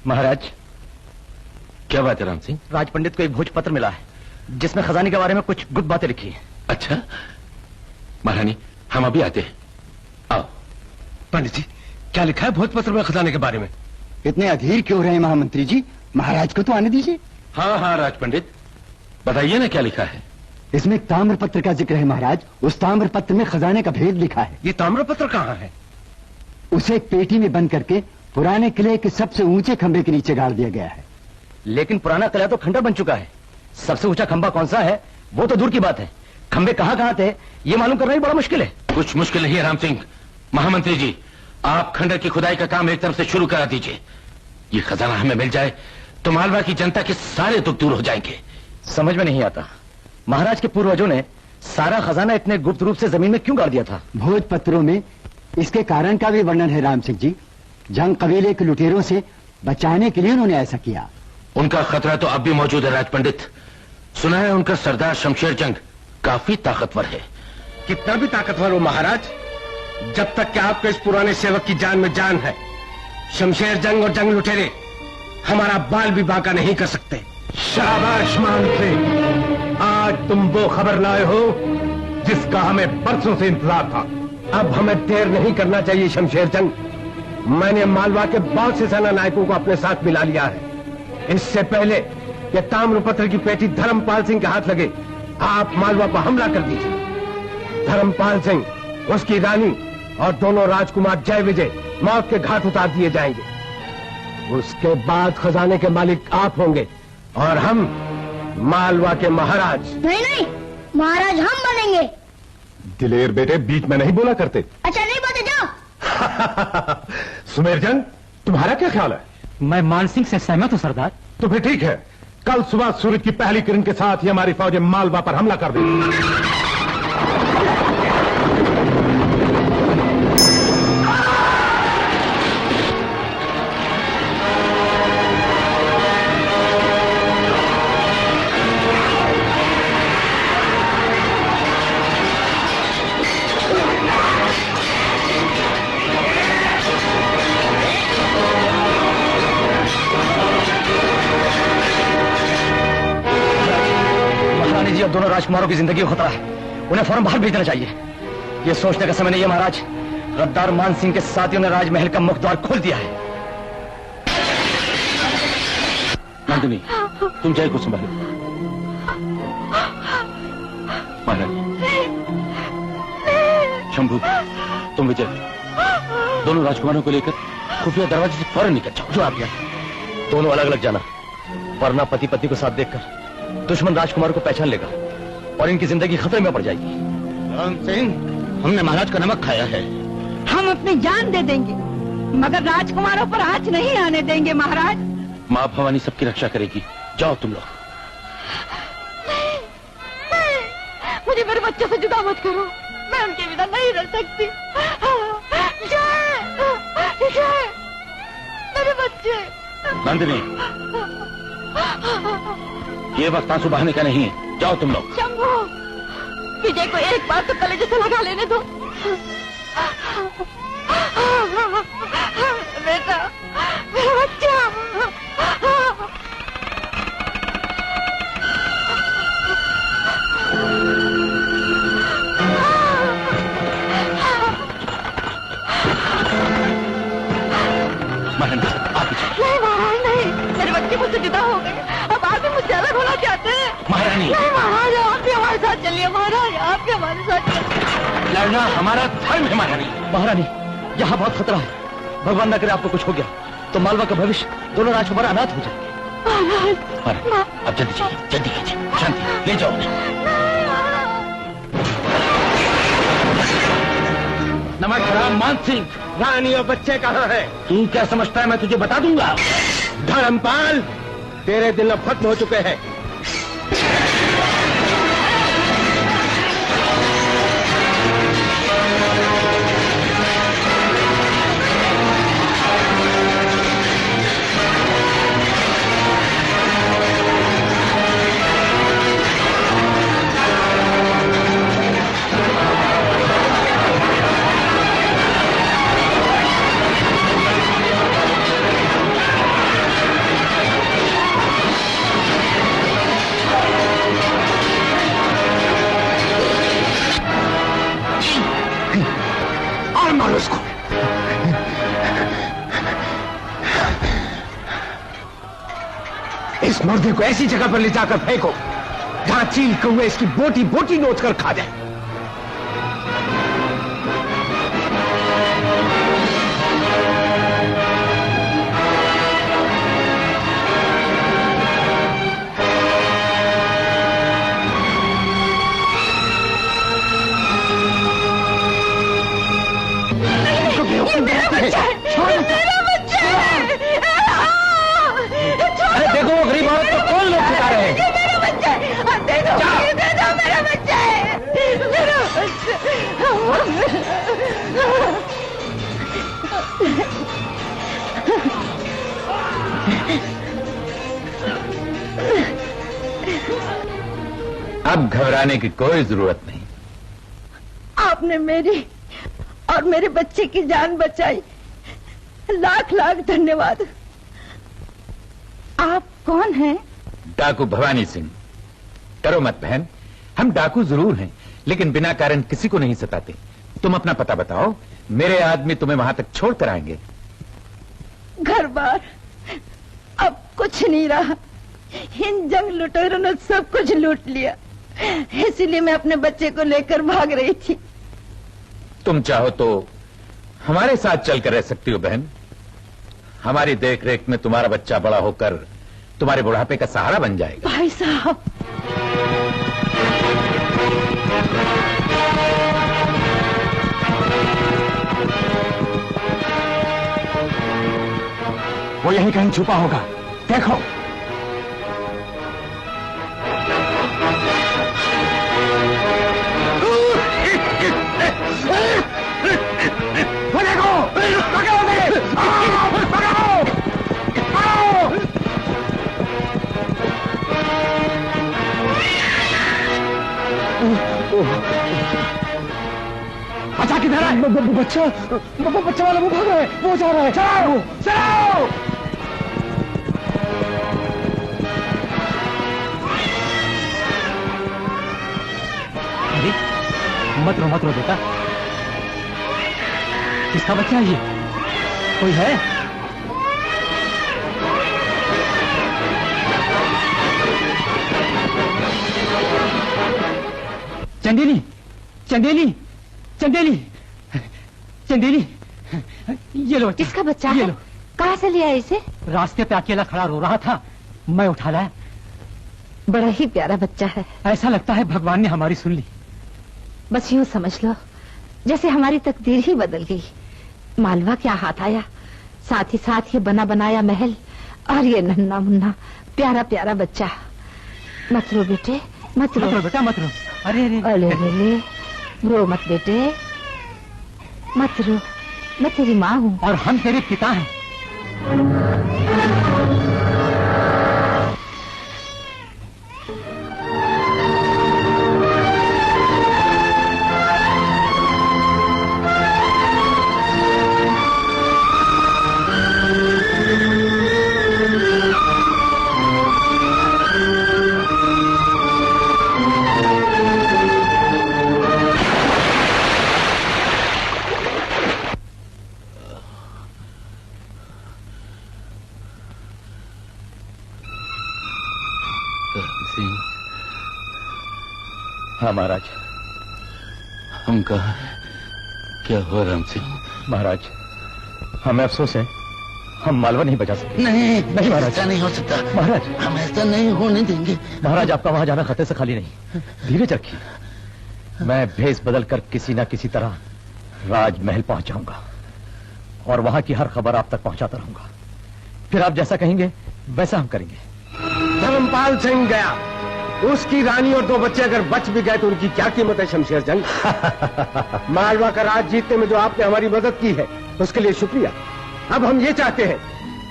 महाराज। क्या बात है राम सिंह? राज पंडित को एक भोजपत्र मिला है जिसमें खजाने के बारे में कुछ गुप्त बातें लिखी हैं। अच्छा महारानी, हम अभी आते हैं। आओ। पंडित जी, क्या लिखा है भोजपत्र में खजाने के बारे में? इतने अधीर क्यों रहे महामंत्री जी? महाराज को तो आने दीजिए। हाँ हाँ राज पंडित, बताइए ना क्या लिखा है। इसमें एक ताम्र पत्र का जिक्र है महाराज। उस ताम्र पत्र में खजाने का भेद लिखा है। ये ताम्र पत्र कहाँ है? उसे एक पेटी में बंद करके पुराने किले के सबसे ऊंचे खंभे के नीचे गाड़ दिया गया है। लेकिन पुराना किला तो खंडर बन चुका है। सबसे ऊंचा खंभा कौन सा है वो तो दूर की बात है, खंभे कहाँ कहाँ थे ये मालूम करना ही बड़ा मुश्किल है। कुछ मुश्किल नहीं है राम सिंह। महामंत्री जी, आप खंडर की खुदाई का काम एक तरफ से शुरू करा दीजिए। ये खजाना हमें मिल जाए तो मालवा की जनता के सारे दुख दूर हो जाएंगे। समझ में नहीं आता, महाराज के पूर्वजों ने सारा खजाना इतने गुप्त रूप से जमीन में क्यों गाड़ दिया था? भोजपत्रों में इसके कारण का भी वर्णन है राम सिंह जी। जंग कबीले के लुटेरों से बचाने के लिए उन्होंने ऐसा किया। उनका खतरा तो अब भी मौजूद है राज पंडित। सुना है उनका सरदार शमशेर जंग काफी ताकतवर है। कितना भी ताकतवर हो महाराज, जब तक कि आपके इस पुराने सेवक की जान में जान है, शमशेर जंग और जंग लुटेरे हमारा बाल भी बांका नहीं कर सकते। शाबाश मानसिंह, आज तुम वो खबर लाए हो जिसका हमें बरसों से इंतजार था। अब हमें देर नहीं करना चाहिए शमशेर जंग। मैंने मालवा के बहुत से सेना नायकों को अपने साथ मिला लिया है। इससे पहले कि ताम्रपत्र की पेटी धर्मपाल सिंह के हाथ लगे, आप मालवा पर हमला कर दीजिए। धर्मपाल सिंह, उसकी रानी और दोनों राजकुमार जय विजय मौत के घाट उतार दिए जाएंगे। उसके बाद खजाने के मालिक आप होंगे और हम मालवा के महाराज। नहीं नहीं, महाराज हम बनेंगे। दिलेर बेटे, बीच में नहीं बोला करते। अच्छा नहीं बोलते, जाओ। सुमेर जंग, तुम्हारा क्या ख्याल है? मैं मानसिंह से सहमत हूँ सरदार। तो फिर ठीक है, कल सुबह सूरज की पहली किरण के साथ ही हमारी फौजें मालवा पर हमला कर देंगी। और दोनों राजकुमारों की जिंदगी को खतरा है, उन्हें फौरन बाहर भेजना चाहिए। ये सोचने का समय नहीं है महाराज, गद्दार मानसिंह के साथियों ने राजमहल का मुख्य द्वार खोल दिया है। नंदिनी, तुम जय को संभालो। महाराज, शंभू, तुम विजय, दोनों राजकुमारों को लेकर खुफिया दरवाजे से फौरन निकल जाओ। जो आज्ञा। दोनों अलग अलग जाना, वरना पति पत्नी को साथ देखकर दुश्मन राजकुमार को पहचान लेगा और इनकी जिंदगी खतरे में पड़ जाएगी। राम सिंह, हमने महाराज का नमक खाया है। हम अपनी जान दे देंगे मगर राजकुमारों पर आंच नहीं आने देंगे महाराज। माँ भवानी सबकी रक्षा करेगी। जाओ तुम लोग। मुझे मेरे बच्चे से जुदा मत करो, मैं उनके बिना नहीं रह सकती। मेरे बच्चे। नंदिनी, ये वक्त आंसू बहाने का नहीं, जाओ तुम लोग। शंभू, विजय को एक बार तो कलेजे से लगा लेने दो। बेटा, मेरा बच्चा। महारानी, आप नहीं महाराज नहीं, मेरे बच्चे मुझसे जुदा हो गए, अब आप भी मुझसे अलग होना चाहते हैं। महारानी। नहीं महाराज, आप भी हमारे साथ चलिए। महाराज, आप भी हमारे साथ चलिए। लड़ना हमारा धर्म है महारानी। महारानी, यहाँ बहुत खतरा है। भगवान न करे आपको कुछ हो गया तो मालवा का भविष्य, दोनों राजकुमार अनाथ हो जाएंगे। महाराज, अब जल्दी कीजिए, जल्दी कीजिए। शांति, ले जाओ उन्हें। नमस्कार मानसिंह। रानी और बच्चे कहाँ हैं? तू क्या समझता है मैं तुझे बता दूंगा? धर्मपाल, तेरे दिन अब खत्म हो चुके हैं। इस मुर्दे को ऐसी जगह पर ले जाकर फेंको जहां चील कौवे इसकी बोटी बोटी नोच कर खा जाए। मेरा बच्चा है, मेरा बच्चा है। अरे देखो वो गरीब औरत को कौन लोग सिखा रहे हैं। ये मेरा बच्चा है, दे दो मेरा बच्चा है, मेरा अब घबराने की कोई जरूरत नहीं। आपने मेरी और मेरे बच्चे की जान बचाई, लाख लाख धन्यवाद। आप कौन हैं? डाकू भवानी सिंह। करो मत बहन, हम डाकू जरूर हैं लेकिन बिना कारण किसी को नहीं सताते। तुम अपना पता बताओ, मेरे आदमी तुम्हें वहां तक छोड़ कर आएंगे। घर बार अब कुछ नहीं रहा, इन जंग लुटेरों ने सब कुछ लूट लिया, इसीलिए मैं अपने बच्चे को लेकर भाग रही थी। तुम चाहो तो हमारे साथ चलकर रह सकती हो बहन। हमारी देख रेख में तुम्हारा बच्चा बड़ा होकर तुम्हारे बुढ़ापे का सहारा बन जाएगा। भाई साहब, वो यहीं कहीं छुपा होगा, देखो। वो देखो, पकड़ो उसे! पकड़ो! आओ! बच्चा किधर है? बच्चा वाला वो भाग रहा है, वो जा रहा है। चलाओ, चलाओ! मत रो बेटा। किसका बच्चा है ये? कोई है? चंदेली, चंदेली, चंदेली, चंदेली, ये लो। किसका बच्चा ये है? लो। कहाँ से लिया इसे? रास्ते पे अकेला खड़ा रो रहा था, मैं उठा लाया। बड़ा ही प्यारा बच्चा है। ऐसा लगता है भगवान ने हमारी सुन ली। बस यूं समझ लो जैसे हमारी तकदीर ही बदल गई। मालवा क्या हाथ आया, साथ ही साथ ये बना बनाया महल और ये नन्ना मुन्ना प्यारा प्यारा बच्चा। मत रो बेटे, मत रो बेटा, मत रो। अरे अरे ले रो मत बेटे, मत रो, मैं तेरी माँ हूँ। और हम तेरे पिता हैं। हाँ महाराज। हम कहा क्या हुआ राम सिंह? महाराज, हमें अफसोस है, हम मालवा नहीं बचा सके। नहीं नहीं महाराज, ऐसा नहीं हो सकता महाराज। हम ऐसा नहीं होने देंगे। महाराज, आपका वहां जाना खतरे से खाली नहीं। धीरज रखिए, मैं भेष बदल कर किसी न किसी तरह राजमहल पहुंच जाऊंगा और वहां की हर खबर आप तक पहुंचाता रहूंगा। फिर आप जैसा कहेंगे वैसा हम करेंगे। धर्मपाल सिंह गया, उसकी रानी और 2 बच्चे अगर बच भी गए तो उनकी क्या कीमत है शमशेर जंग। मालवा का राज जीतने में जो आपने हमारी मदद की है उसके लिए शुक्रिया। अब हम ये चाहते हैं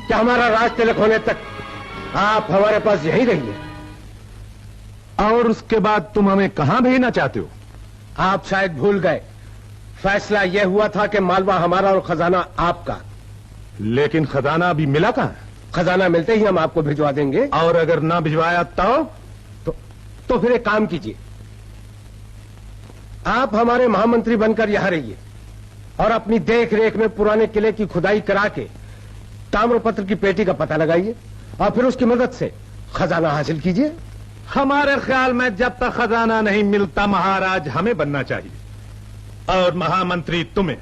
कि हमारा राज तिलक होने तक आप हमारे पास यहीं रहिए। और उसके बाद तुम हमें कहां भेजना चाहते हो? आप शायद भूल गए, फैसला यह हुआ था कि मालवा हमारा और खजाना आपका। लेकिन खजाना अभी मिला कहां? खजाना मिलते ही हम आपको भिजवा देंगे। और अगर ना भिजवाया तो फिर एक काम कीजिए, आप हमारे महामंत्री बनकर यहां रहिए और अपनी देख रेख में पुराने किले की खुदाई करा के ताम्रपत्र की पेटी का पता लगाइए और फिर उसकी मदद से खजाना हासिल कीजिए। हमारे ख्याल में जब तक खजाना नहीं मिलता महाराज हमें बनना चाहिए और महामंत्री तुम्हें।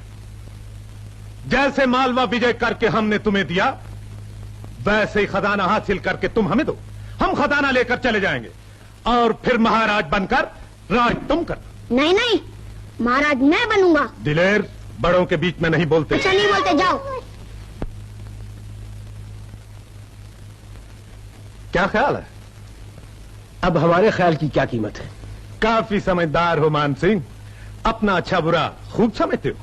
जैसे मालवा विजय करके हमने तुम्हें दिया वैसे ही खजाना हासिल करके तुम हमें दो। हम खजाना लेकर चले जाएंगे और फिर महाराज बनकर राज तुम कर। नहीं नहीं, महाराज मैं बनूंगा। दिलेर, बड़ों के बीच में नहीं बोलते। अच्छा नहीं बोलते, जाओ। क्या ख्याल है? अब हमारे ख्याल की क्या कीमत है? काफी समझदार हो मान सिंह, अपना अच्छा बुरा खूब समझते हो।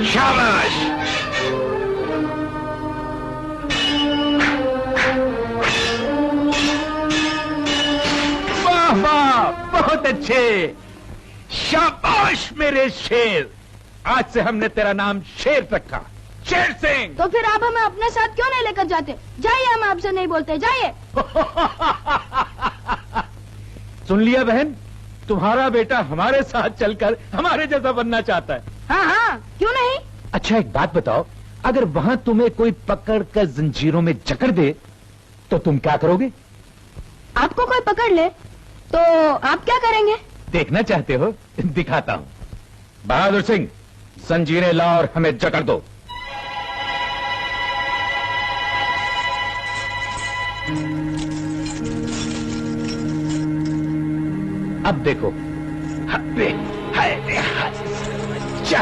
शाबाश। वाह वाह, बहुत अच्छे। शाबाश मेरे शेर। आज से हमने तेरा नाम शेर रखा, शेर सिंह। तो फिर आप हमें अपने साथ क्यों नहीं लेकर जाते? जाइए, हम आपसे नहीं बोलते, जाइए। सुन लिया बहन, तुम्हारा बेटा हमारे साथ चलकर हमारे जैसा बनना चाहता है। हाँ हाँ, क्यों नहीं। अच्छा एक बात बताओ, अगर वहां तुम्हें कोई पकड़ कर जंजीरों में जकड़ दे तो तुम क्या करोगे? आपको कोई पकड़ ले तो आप क्या करेंगे? देखना चाहते हो? दिखाता हूं। बहादुर सिंह, जंजीरें लाओ और हमें जकड़ दो। अब देखो। हाय हाय रे हाय जा,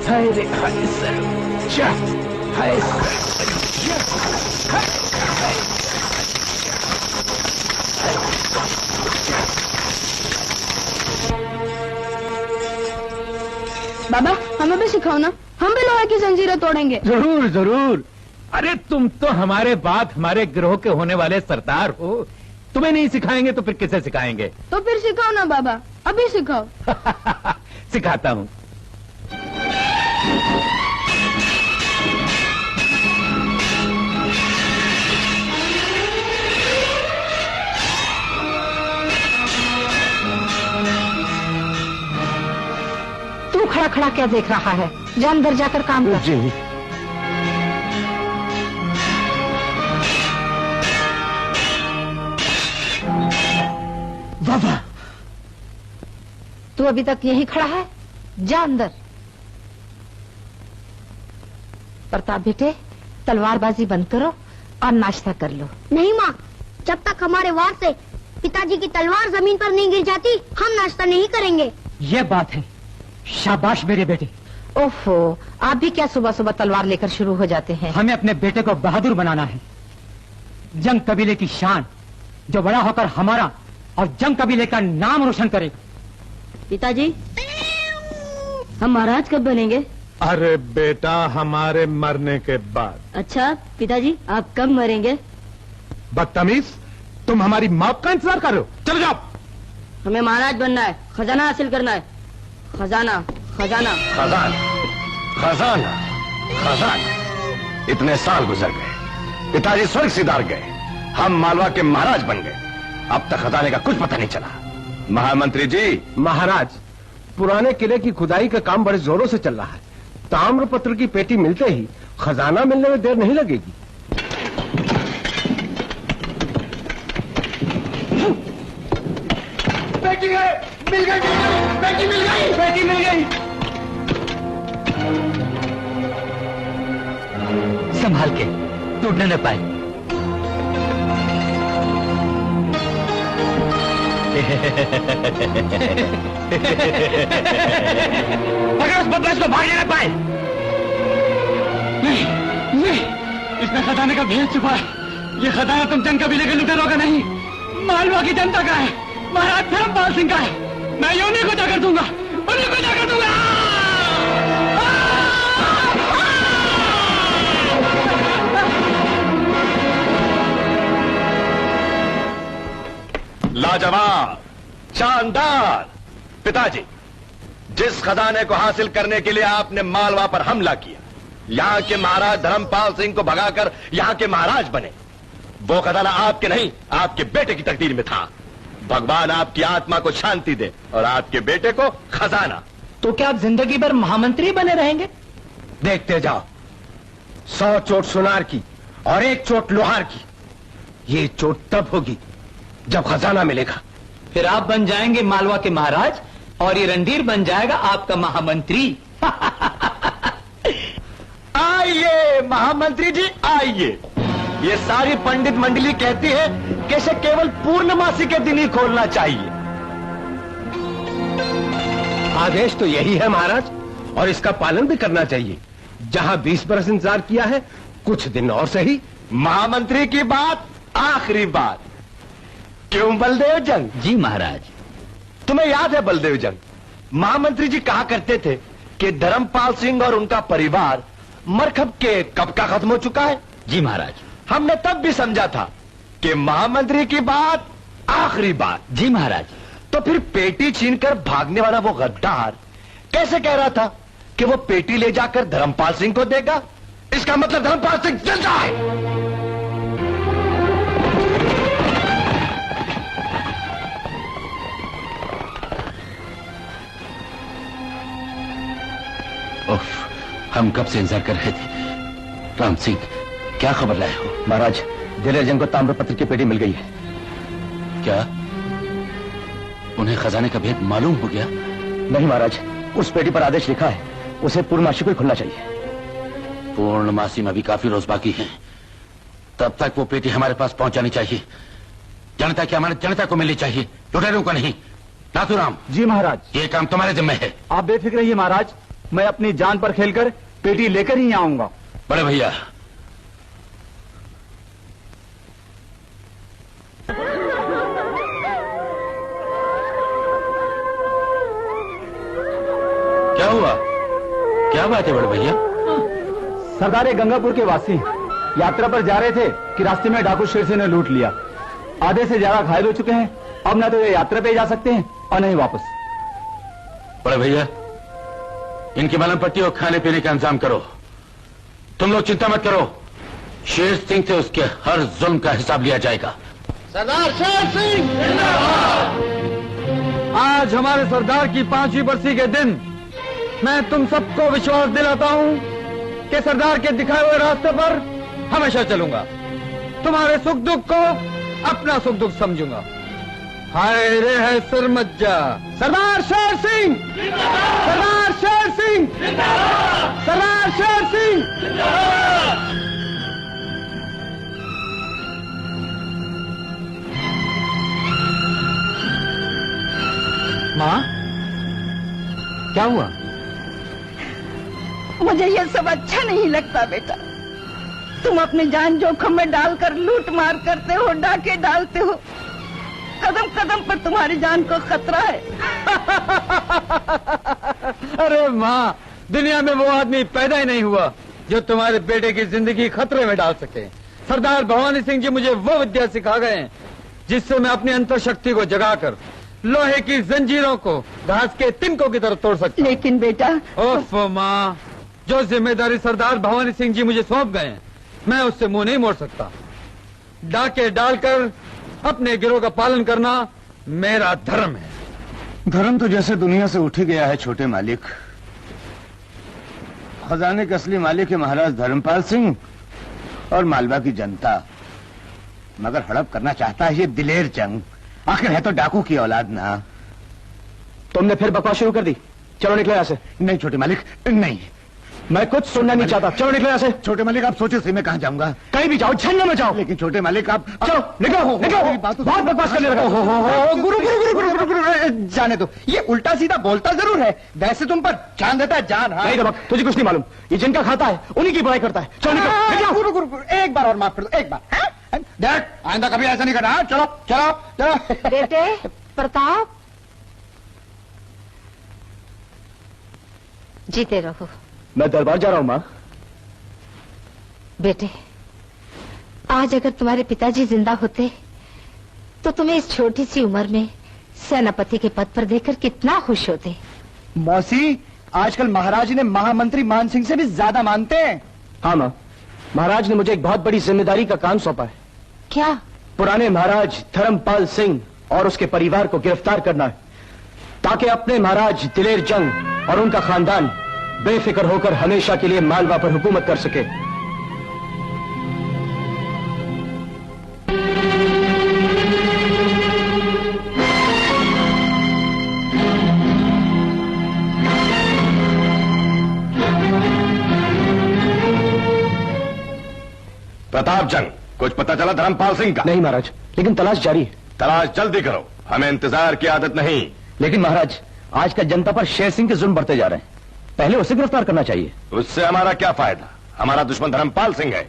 हाय रे हाय सर जा, हाय बाबा हमें भी सिखाओ ना, हम भी लोहे की जंजीरें तोड़ेंगे। जरूर जरूर। अरे तुम तो हमारे बाद हमारे गिरोह के होने वाले सरदार हो, तुम्हें नहीं सिखाएंगे तो फिर किसे सिखाएंगे? तो फिर सिखाओ ना बाबा, अभी सिखाओ। सिखाता हूं। तू खड़ा खड़ा क्या देख रहा है? जा अंदर जाकर काम कर। जी। बाबा, तू अभी तक यहीं खड़ा है? जा अंदर। प्रताप बेटे, तलवारबाजी बंद करो और नाश्ता कर लो। नहीं माँ, जब तक हमारे वार से पिताजी की तलवार जमीन पर नहीं गिर जाती हम नाश्ता नहीं करेंगे। ये बात है। शाबाश मेरे बेटे। ओफो, आप भी क्या सुबह सुबह तलवार लेकर शुरू हो जाते हैं? हमें अपने बेटे को बहादुर बनाना है। जंग कबीले की शान, जो बड़ा होकर हमारा और जंग कबीले का नाम रोशन करे। पिताजी, हम महाराज कब बनेंगे? अरे बेटा, हमारे मरने के बाद। अच्छा पिताजी, आप कब मरेंगे? बदतमीज, तुम हमारी मौत का इंतजार कर रहे हो? चलो जाओ। हमें महाराज बनना है, खजाना हासिल करना है। खजाना खजाना खजाना खजाना खजाना। इतने साल गुजर गए, पिताजी स्वर्ग सिधार गए, हम मालवा के महाराज बन गए, अब तक खजाने का कुछ पता नहीं चला। महामंत्री जी। महाराज, पुराने किले की खुदाई का काम बड़े जोरों से चल रहा है। ताम्रपत्र की पेटी मिलते ही खजाना मिलने में देर नहीं लगेगी। बेटी है, मिल गई, बेटी मिल गई, बेटी मिल गई। संभाल के, टूटने न पाए। अगर उस बदमाश को भागने न पाए। नहीं नहीं, इसमें खजाने का भेद छुपा है। ये खजाना तुम जंग कबीले के लुटेरों का नहीं, मालवा की जनता का है, महाराज धर्मपाल सिंह का है। मैं ये उन्हीं को जाकर दूंगा, उन्हीं को जाकर दूंगा। लाजवाब, शानदार। पिताजी, जिस खजाने को हासिल करने के लिए आपने मालवा पर हमला किया, यहाँ के महाराज धर्मपाल सिंह को भगाकर यहाँ के महाराज बने। वो खजाना आपके नहीं, आपके बेटे की तकदीर में था। भगवान आपकी आत्मा को शांति दे और आपके बेटे को खजाना। तो क्या आप जिंदगी भर महामंत्री बने रहेंगे? देखते जाओ, 100 चोट सुनार की और 1 चोट लोहार की। ये चोट तब होगी जब खजाना मिलेगा। फिर आप बन जाएंगे मालवा के महाराज और ये रणधीर बन जाएगा आपका महामंत्री। आइए महामंत्री जी आइए। ये सारी पंडित मंडली कहती है कि इसे केवल पूर्णमासी के दिन ही खोलना चाहिए। आदेश तो यही है महाराज, और इसका पालन भी करना चाहिए। जहां 20 बरस इंतजार किया है, कुछ दिन और सही। महामंत्री की बात आखिरी बात। क्यों बलदेव जंग? जी महाराज। तुम्हें याद है बलदेव जंग, महामंत्री जी कहा करते थे कि धर्मपाल सिंह और उनका परिवार मरकब के कब का खत्म हो चुका है। जी महाराज। हमने तब भी समझा था कि महामंत्री की बात आखिरी बात। जी महाराज। तो फिर पेटी छीनकर भागने वाला वो गद्दार कैसे कह रहा था कि वो पेटी ले जाकर धर्मपाल सिंह को देगा? इसका मतलब धर्मपाल सिंह जिंदा है। हम कब से इंतजार कर रहे थे। राम सिंह, क्या खबर लाए हो? महाराज, दिलेर जंग को ताम्रपत्र की पेटी मिल गई है। क्या उन्हें खजाने का भेद मालूम हो गया? नहीं महाराज, उस पेटी पर आदेश लिखा है, उसे पूर्णमासी को ही खुलना चाहिए। पूर्णमासी में भी काफी रोज बाकी हैं। तब तक वो पेटी हमारे पास पहुंचानी चाहिए। जनता की अमानत जनता को मिलनी चाहिए, लुटेरों को नहीं। नाथूराम। जी महाराज। ये काम तुम्हारे जिम्मे है। आप बेफिक्र रहिए महाराज, मैं अपनी जान पर खेलकर पेटी लेकर ही आऊंगा। बड़े भैया, क्या हुआ? क्या बात है बड़े भैया? सरदार ये गंगापुर के वासी यात्रा पर जा रहे थे कि रास्ते में डाकू शेर ने लूट लिया। आधे से ज्यादा घायल हो चुके हैं। अब ना तो ये यात्रा पे जा सकते हैं और नहीं वापस। बड़े भैया, इनकी मलहम पट्टी और खाने पीने का इंतजाम करो। तुम लोग चिंता मत करो, शेर सिंह से उसके हर जुल्म का हिसाब लिया जाएगा। सरदार शेर सिंह आज हमारे सरदार की 5वीं बरसी के दिन मैं तुम सबको विश्वास दिलाता हूं कि सरदार के दिखाए हुए रास्ते पर हमेशा चलूंगा। तुम्हारे सुख दुख को अपना सुख दुख समझूंगा। हाय रे है सिरमज्जा। सरदार शेर सिंह, सरदार शेर सिंह, सरदार शेर सिंह। माँ, क्या हुआ? मुझे ये सब अच्छा नहीं लगता बेटा। तुम अपनी जान जोखिम में डालकर लूट मार करते हो, डाके डालते हो। कदम कदम पर तुम्हारी जान को खतरा है। अरे माँ, दुनिया में वो आदमी पैदा ही नहीं हुआ जो तुम्हारे बेटे की जिंदगी खतरे में डाल सके। सरदार भवानी सिंह जी मुझे वो विद्या सिखा गए हैं जिससे मैं अपनी अंतर शक्ति को जगाकर लोहे की जंजीरों को घास के तिनकों की तरह तोड़ सकता। लेकिन बेटा। ओफ माँ, जो जिम्मेदारी सरदार भवानी सिंह जी मुझे सौंप गए हैं, मैं उससे मुंह नहीं मोड़ सकता। डाके डालकर अपने गिरोह का पालन करना मेरा धर्म है। धर्म तो जैसे दुनिया से उठ ही गया है छोटे मालिक। खजाने के असली मालिक है महाराज धर्मपाल सिंह और मालवा की जनता। मगर हड़प करना चाहता है ये दिलेर जंग। आखिर है तो डाकू की औलाद ना। तुमने फिर बकवास शुरू कर दी। चलो निकलो यहाँ से। नहीं छोटे मालिक, नहीं, मैं कुछ सुनना नहीं चाहता। चलो निकलो यहाँ से। छोटे मालिक आप सोचे सही, मैं कहाँ जाऊंगा? कहीं भी जाओ, झन्ना में जाओ। लेकिन छोटे मालिक आप चलो निकलो, निकलो। बहुत बकवास करने लगा। गुरु गुरु गुरु गुरु गुरु गुरु जाने दो। ये उल्टा सीधा बोलता जरूर है, वैसे तुम पर जान देता है जान। नहीं दबक, तुझे कुछ नहीं मालूम। ये जिनका खाता है उन्हीं की बुराई करता है। चलो निकलो। गुरु गुरु गुरु एक बार और माफ कर दो, एक बार। डैड आइंदा कभी ऐसा नहीं करना। चलो चलो चलो। बेटे प्रताप, जीते रहो। मैं दरबार जा रहा हूँ माँ। बेटे, आज अगर तुम्हारे पिताजी जिंदा होते तो तुम्हें इस छोटी सी उम्र में सेनापति के पद पर देखकर कितना खुश होते। मौसी, आजकल महाराज ने महामंत्री मान सिंह से भी ज्यादा मानते हैं। हाँ माँ, महाराज ने मुझे एक बहुत बड़ी जिम्मेदारी का काम सौंपा है। क्या? पुराने महाराज धर्मपाल सिंह और उसके परिवार को गिरफ्तार करना है, ताकि अपने महाराज दिलेर जंग और उनका खानदान बेफिक्र होकर हमेशा के लिए मालवा पर हुकूमत कर सके। प्रताप जंग, कुछ पता चला धर्मपाल सिंह का? नहीं महाराज, लेकिन तलाश जारी है। तलाश जल्दी करो, हमें इंतजार की आदत नहीं। लेकिन महाराज, आजकल जनता पर शेर सिंह के जुल्म बढ़ते जा रहे हैं, पहले उसे गिरफ्तार करना चाहिए। उससे हमारा क्या फायदा? हमारा दुश्मन धर्मपाल सिंह है।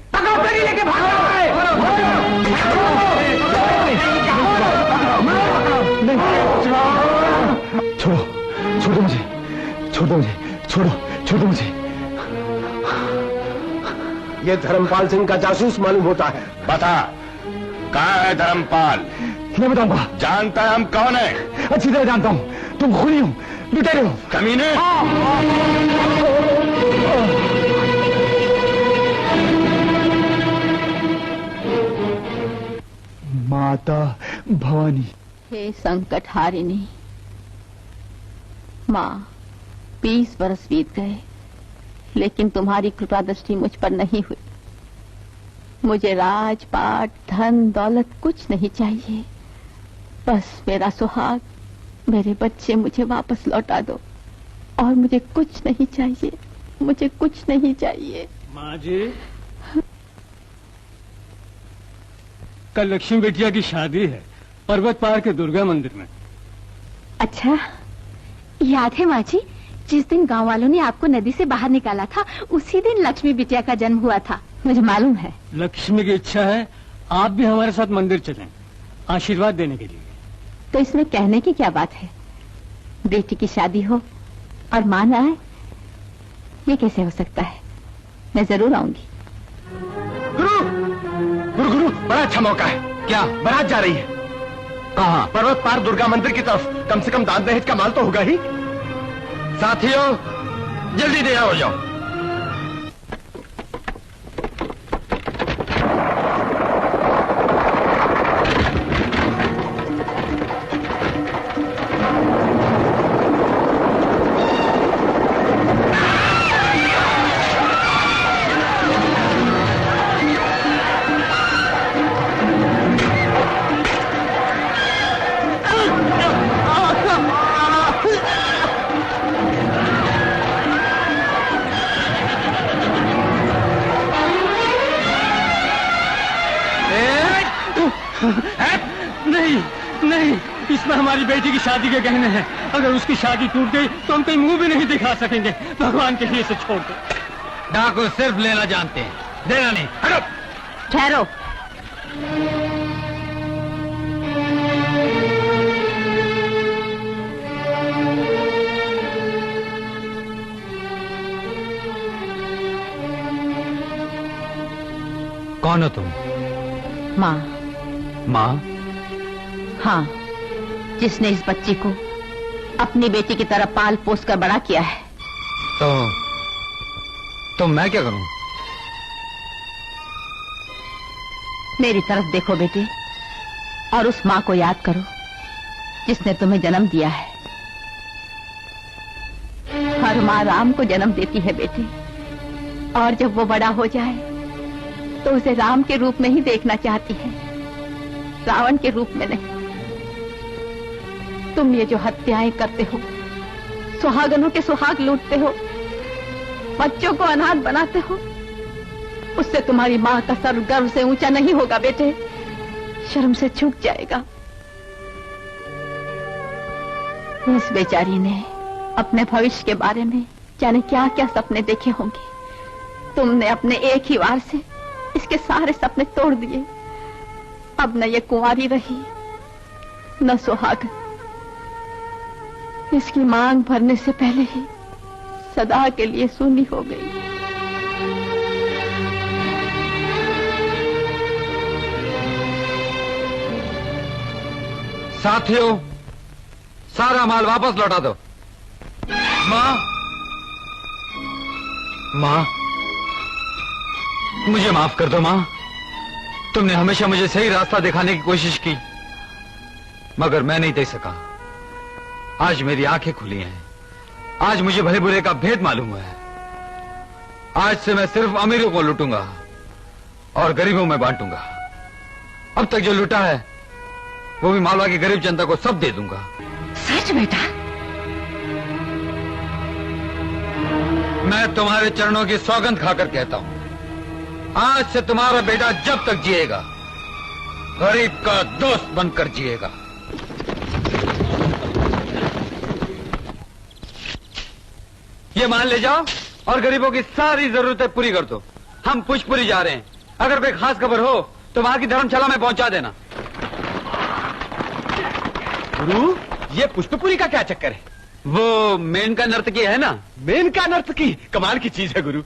छोड़ो, छोड़ो मुझे, छोड़ो मुझे, छोड़ो, छोड़ो मुझे। ये धर्मपाल सिंह का जासूस मालूम होता है। बता, कहाँ है धर्मपाल? मैं बताऊंगा। जानता है हम कौन है? अच्छी तरह जानता हूँ, तुम खूनी हो, लुटेरे हो, कमीने। माता भवानी। हे संकट हारिणी माँ, 20 वर्ष बीत गए, लेकिन तुम्हारी कृपा दृष्टि मुझ पर नहीं हुई। मुझे राजपाट, धन, दौलत कुछ नहीं चाहिए, बस मेरा सुहाग, मेरे बच्चे मुझे वापस लौटा दो। और मुझे कुछ नहीं चाहिए, मुझे कुछ नहीं चाहिए। माँ जी, कल लक्ष्मी बिटिया की शादी है, पर्वत पहाड़ के दुर्गा मंदिर में। अच्छा, याद है माँ जी, जिस दिन गांव वालों ने आपको नदी से बाहर निकाला था, उसी दिन लक्ष्मी बिटिया का जन्म हुआ था, मुझे मालूम है। लक्ष्मी की इच्छा है आप भी हमारे साथ मंदिर चलें, आशीर्वाद देने के लिए। तो इसमें कहने की क्या बात है? बेटी की शादी हो और मां न आए, ये कैसे हो सकता है? मैं जरूर आऊंगी। गुरु, बड़ा अच्छा मौका है। क्या बारात जा रही है? कहाँ? पर्वत पार दुर्गा मंदिर की तरफ। कम से कम दान दहेज का माल तो होगा ही। साथियों, जल्दी तैयार हो जाओ। नहीं, इसमें हमारी बेटी की शादी के गहने हैं। अगर उसकी शादी टूट गई तो हम कहीं मुंह भी नहीं दिखा सकेंगे। भगवान के लिए इसे छोड़ दो। डाकू सिर्फ लेना जानते हैं, देना नहीं। हटो। ठहरो। कौन हो तुम? माँ। माँ? हाँ, जिसने इस बच्ची को अपनी बेटी की तरह पाल पोस कर बड़ा किया है। तो मैं क्या करूं? मेरी तरफ देखो बेटे, और उस माँ को याद करो जिसने तुम्हें जन्म दिया है। हर माँ राम को जन्म देती है बेटे, और जब वो बड़ा हो जाए तो उसे राम के रूप में ही देखना चाहती है, रावण के रूप में नहीं। तुम ये जो हत्याएं करते हो, सुहागनों के सुहाग लूटते हो, बच्चों को अनाथ बनाते हो, उससे तुम्हारी माँ का सर गर्व से ऊंचा नहीं होगा बेटे, शर्म से झुक जाएगा। इस बेचारी ने अपने भविष्य के बारे में जाने क्या क्या सपने देखे होंगे। तुमने अपने एक ही वार से इसके सारे सपने तोड़ दिए। अब न ये कुंवारी रही, न सुहाग। इसकी मांग भरने से पहले ही सदा के लिए सूनी हो गई। साथियों, सारा माल वापस लौटा दो। माँ, माँ, मुझे माफ कर दो माँ। तुमने हमेशा मुझे सही रास्ता दिखाने की कोशिश की, मगर मैं नहीं दे सका। आज मेरी आंखें खुली हैं। आज मुझे भले बुरे का भेद मालूम है। आज से मैं सिर्फ अमीरों को लूटूंगा और गरीबों में बांटूंगा। अब तक जो लूटा है वो भी मालवा की गरीब जनता को सब दे दूंगा। सच बेटा? मैं तुम्हारे चरणों की सौगंध खाकर कहता हूं, आज से तुम्हारा बेटा जब तक जिएगा गरीब का दोस्त बनकर जिएगा। ये मान ले जाओ और गरीबों की सारी जरूरतें पूरी कर दो। हम पुष्पपुरी जा रहे हैं। अगर कोई खास खबर हो तो वहां की धर्मशाला में पहुंचा देना। गुरु, ये पुष्पपुरी का क्या चक्कर है? वो मेनका नर्तकी है ना? मेनका नर्तकी कमाल की चीज है गुरु।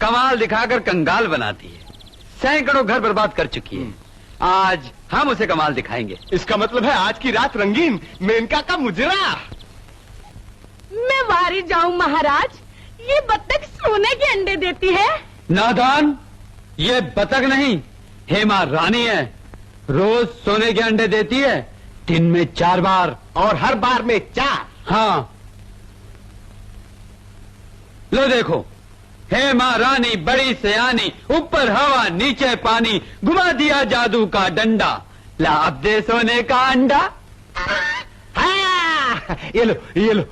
कमाल दिखाकर कंगाल बनाती है। सैकड़ों घर बर्बाद कर चुकी है। आज हम उसे कमाल दिखाएंगे। इसका मतलब है आज की रात रंगीन, मेनका का मुजरा। मैं वारी जाऊं महाराज, ये बत्तख सोने के अंडे देती है। नादान, ये बतख नहीं, हेमा रानी है। रोज सोने के अंडे देती है, दिन में 4 बार, और हर बार में 4। हाँ, लो देखो, हेमा रानी बड़ी सयानी, ऊपर हवा नीचे पानी, घुमा दिया जादू का डंडा, लाभ दे सोने का अंडा। हाँ, ये लो, ये लो।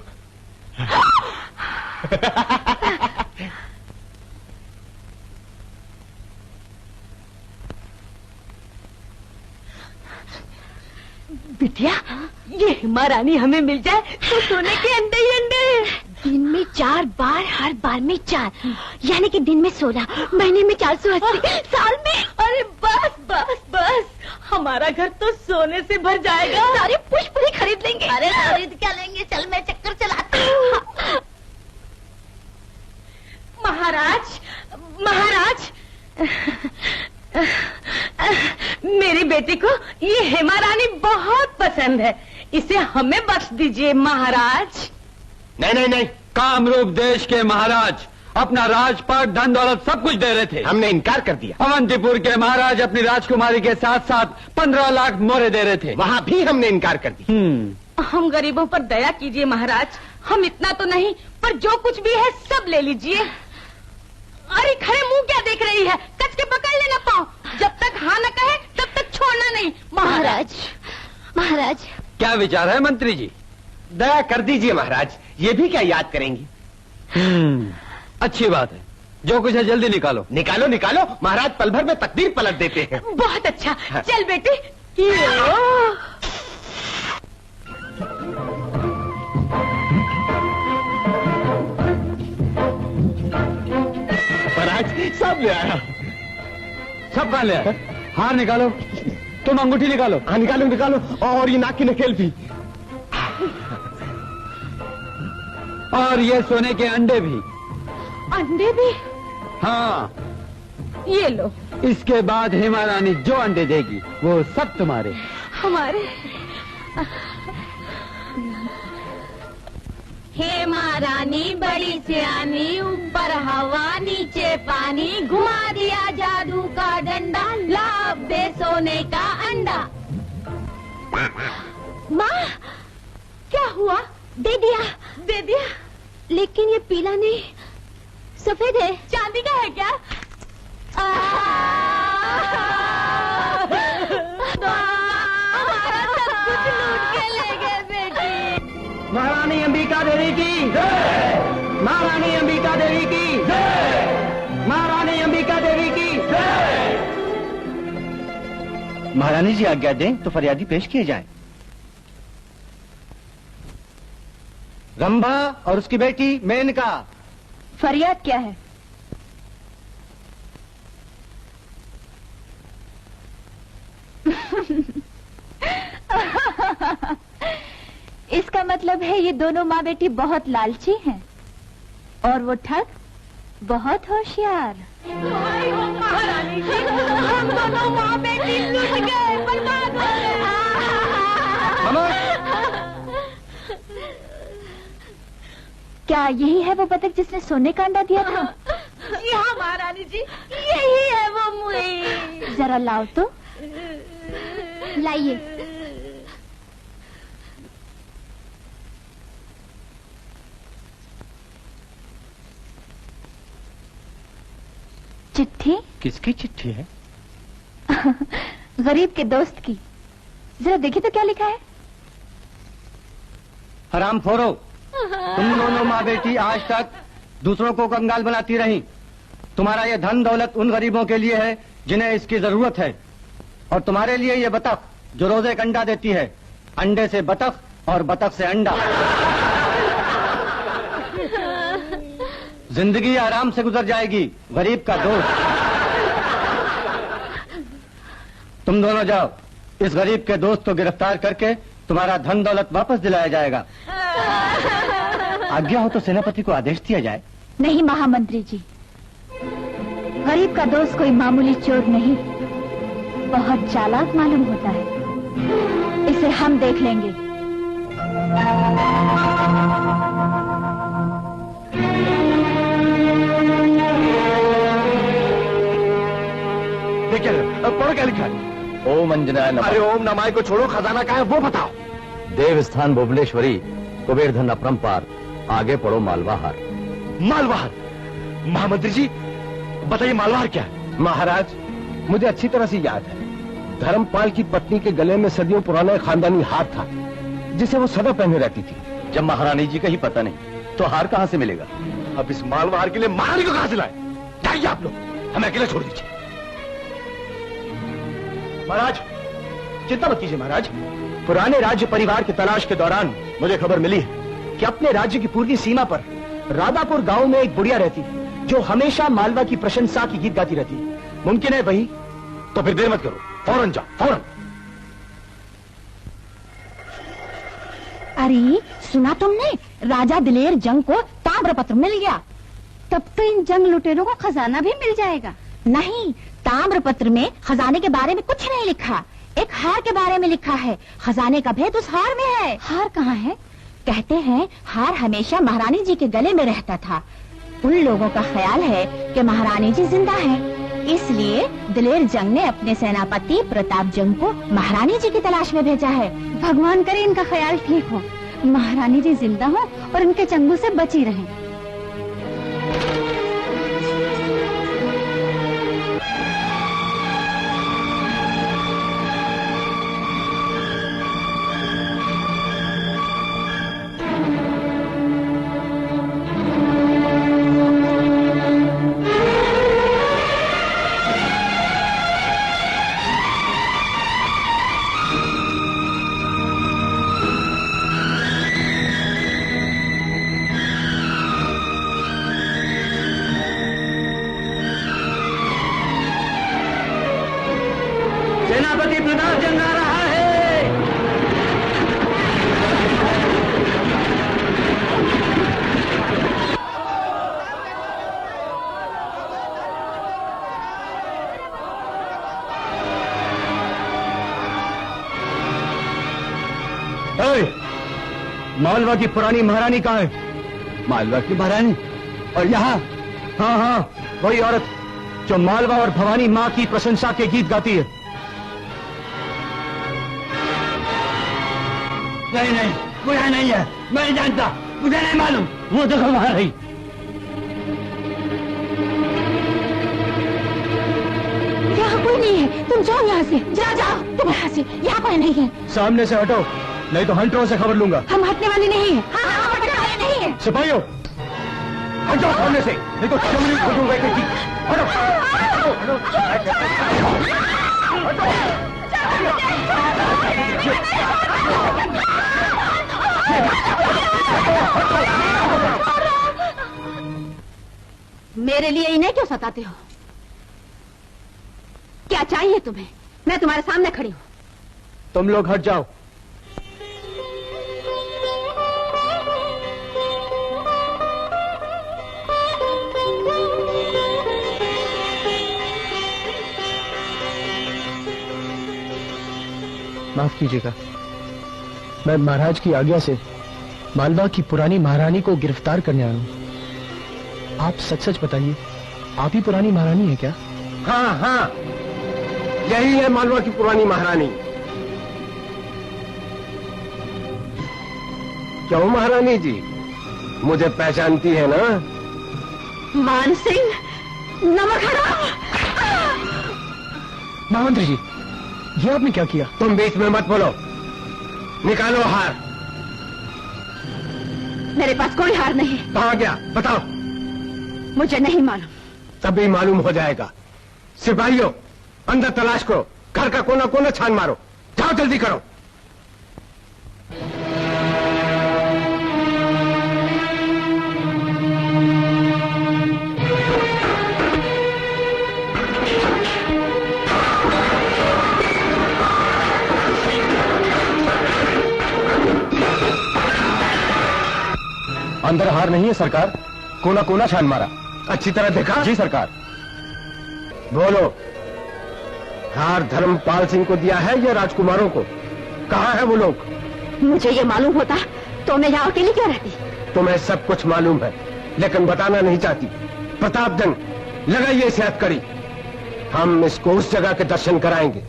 बिटिया, ये हेमा रानी हमें मिल जाए तो सोने के अंडे ही अंडे। दिन में 4 बार, हर बार में 4, यानी कि दिन में 16, महीने में 480, साल में। अरे बस बस बस, हमारा घर तो सोने से भर जाएगा। सारे पुष्पपुरी खरीद लेंगे। अरे खरीद क्या लेंगे, चल मैं चक्कर चलाती हूँ। महाराज, महाराज, मेरी बेटी को ये हेमा रानी बहुत पसंद है, इसे हमें बख्श दीजिए महाराज। नहीं नहीं नहीं, कामरूप देश के महाराज अपना राजपाट, धन दौलत सब कुछ दे रहे थे। हमने इनकार कर दिया। अवंतीपुर के महाराज अपनी राजकुमारी के साथ साथ 15 लाख मोहरे दे रहे थे, वहाँ भी हमने इनकार कर दिया। हम गरीबों पर दया कीजिए महाराज, हम इतना तो नहीं पर जो कुछ भी है सब ले लीजिए। अरे खड़े मुंह क्या देख रही है, कच के पकड़ लेना पाओ, जब तक हाँ न कहे तब तक छोड़ना नहीं। महाराज, महाराज, क्या विचार है मंत्री जी? दया कर दीजिए महाराज, ये भी क्या याद करेंगी? अच्छी बात है, जो कुछ है जल्दी निकालो। निकालो निकालो, महाराज पल भर में तकदीर पलट देते हैं। बहुत अच्छा, चल बेटे। महाराज सब ले आया। सब कहाँ ले आया? हार निकालो, तुम अंगूठी निकालो। हाँ निकालो निकालो, और ये नाक की नकेल भी, और ये सोने के अंडे भी। अंडे भी? हाँ, ये लो। इसके बाद हेमा रानी जो अंडे देगी वो सब तुम्हारे। हमारे? हेमा रानी बड़ी सियानी, ऊपर हवा नीचे पानी, घुमा दिया जादू का डंडा, लाभ दे सोने का अंडा। माँ, क्या हुआ? दे दिया, दे दिया। लेकिन ये पीला नहीं, सफेद है। चांदी का है क्या? हमारा सब कुछ लूट के ले गए बेटी। महारानी अंबिका देवी की जय, महारानी अंबिका देवी की जय, महारानी अंबिका देवी की जय। महारानी जी आज्ञा दें तो फरियादी पेश किए जाएं। रंभा और उसकी बेटी मेनका। फरियाद क्या है? इसका मतलब है ये दोनों माँ बेटी बहुत लालची हैं और वो ठग बहुत होशियार। महारानी जी, हम दोनों माँ बेटी लूट गए, बर्बाद हो गए। क्या यही है वो बतख जिसने सोने का अंडा दिया था? जी हाँ महारानी जी, यही है वो मुई। जरा लाओ तो। लाइए। चिट्ठी? किसकी चिट्ठी है? गरीब के दोस्त की। जरा देखिए तो क्या लिखा है। हराम खोरो, तुम दोनों माँ बेटी आज तक दूसरों को कंगाल बनाती रही। तुम्हारा ये धन दौलत उन गरीबों के लिए है जिन्हें इसकी जरूरत है, और तुम्हारे लिए ये बतख जो रोज एक अंडा देती है, अंडे से बतख और बतख से अंडा। जिंदगी आराम से गुजर जाएगी, गरीब का दोस्त। तुम दोनों जाओ, इस गरीब के दोस्त को गिरफ्तार करके तुम्हारा धन दौलत वापस दिलाया जाएगा। आज्ञा हो तो सेनापति को आदेश दिया जाए। नहीं महामंत्री जी, गरीब का दोस्त कोई मामूली चोर नहीं, बहुत चालाक मालूम होता है। इसे हम देख लेंगे। देखिए पढ़ो क्या लिखा है। ओम अंजनाय नमः। अरे ओम नमाय को छोड़ो, खजाना कहाँ है वो बताओ। देव स्थान भुवनेश्वरी, कुबेर धन अपरंपार, आगे पढ़ो मालवाहार। मालवाहर? महामंत्री जी बताइए मालवाहर क्या है? महाराज, मुझे अच्छी तरह से याद है, धर्मपाल की पत्नी के गले में सदियों पुराना एक खानदानी हार था जिसे वो सदा पहने रहती थी। जब महारानी जी का ही पता नहीं तो हार कहाँ से मिलेगा? अब इस मालवाहर के लिए महारानी को कहां से लाए? जाइए आप लोग, हमें अकेले छोड़ दीजिए। महाराज चिंता मत कीजिए महाराज, पुराने राज्य परिवार की तलाश के दौरान मुझे खबर मिली है कि अपने राज्य की पूर्वी सीमा पर राधापुर गांव में एक बुढ़िया रहती जो हमेशा मालवा की प्रशंसा की गीत गाती रहती। मुमकिन है वही? तो फिर देर मत करो, फौरन जाओ, फौरन। अरे सुना तुमने, राजा दिलेर जंग को ताम्रपत्र मिल गया। तब तो इन जंग लुटेरों को खजाना भी मिल जाएगा। नहीं, ताम्रपत्र में खजाने के बारे में कुछ नहीं लिखा, एक हार के बारे में लिखा है। खजाने का भेद उस हार में है। हार कहाँ है? कहते हैं हार हमेशा महारानी जी के गले में रहता था। उन लोगों का ख्याल है कि महारानी जी जिंदा हैं, इसलिए दिलेर जंग ने अपने सेनापति प्रताप जंग को महारानी जी की तलाश में भेजा है। भगवान करे इनका ख्याल ठीक हो, महारानी जी जिंदा हो और इनके चंगुल से बची रहें। सेनापति प्रताप जंग आ रहा है। मालवा की पुरानी महारानी कहाँ है? मालवा की महारानी? और यहाँ? हाँ हाँ, वही औरत जो मालवा और भवानी माँ की प्रशंसा के गीत गाती है। नहीं नहीं, मुझे नहीं है, मैं नहीं जानता, मुझे नहीं मालूम। वो देखो वहां रही। यहाँ कोई नहीं है, तुम जाओ यहाँ से। जाओ तुम यहाँ से, यहाँ कोई नहीं है। सामने से हटो, नहीं तो हंटरों से खबर लूंगा। हम हटने वाले नहीं है। हाँ, हम हटने वाले नहीं है। सिपाहियों हटो सामने से, नहीं तो चमड़ी खोदूंगा एक एक। हटो हटो मेरे लिए इन्हें क्यों सताते हो? क्या चाहिए तुम्हें? मैं तुम्हारे सामने खड़ी हूँ। तुम लोग हट जाओ। माफ कीजिएगा, मैं महाराज की आज्ञा से मालवा की पुरानी महारानी को गिरफ्तार करने आया हूँ। आप सच सच बताइए, आप ही पुरानी महारानी है क्या? हाँ हाँ, यही है मालवा की पुरानी महारानी। क्यों महारानी जी, मुझे पहचानती है ना? मान सिंह, नमक हराम! महामंत्री जी, ये आपने क्या किया? तुम बीच में मत बोलो, निकालो हार। मेरे पास कोई हार नहीं। कहाँ गया बताओ। मुझे नहीं मालूम। तभी मालूम हो जाएगा। सिपाहियों, अंदर तलाश करो, घर का कोना कोना छान मारो, जाओ जल्दी करो। अंदर हार नहीं है सरकार, कोना कोना छान मारा। अच्छी तरह देखा? जी सरकार। बोलो, हार धर्मपाल सिंह को दिया है या राजकुमारों को? कहाँ है वो लोग? मुझे ये मालूम होता तो मैं यहाँ अकेली क्यों रहती? तुम्हें सब कुछ मालूम है, लेकिन बताना नहीं चाहती। प्रतापजंग, लगाइए इसे हथकड़ी। हम इसको उस जगह के दर्शन कराएंगे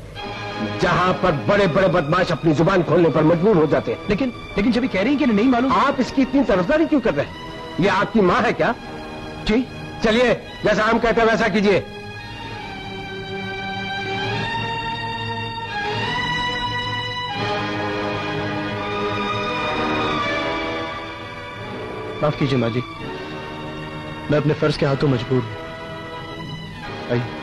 जहाँ पर बड़े बड़े बदमाश अपनी जुबान खोलने पर मजबूर हो जाते हैं। लेकिन जब कह रही हैं कि नहीं मालूम। आप इसकी इतनी तरफदारी क्यों कर रहे हैं? ये आपकी माँ है क्या? जी। चलिए, जैसा हम कहते हैं वैसा कीजिए। माफ कीजिए माँ जी, मैं अपने फर्ज के हाथों मजबूर हूं। आइए।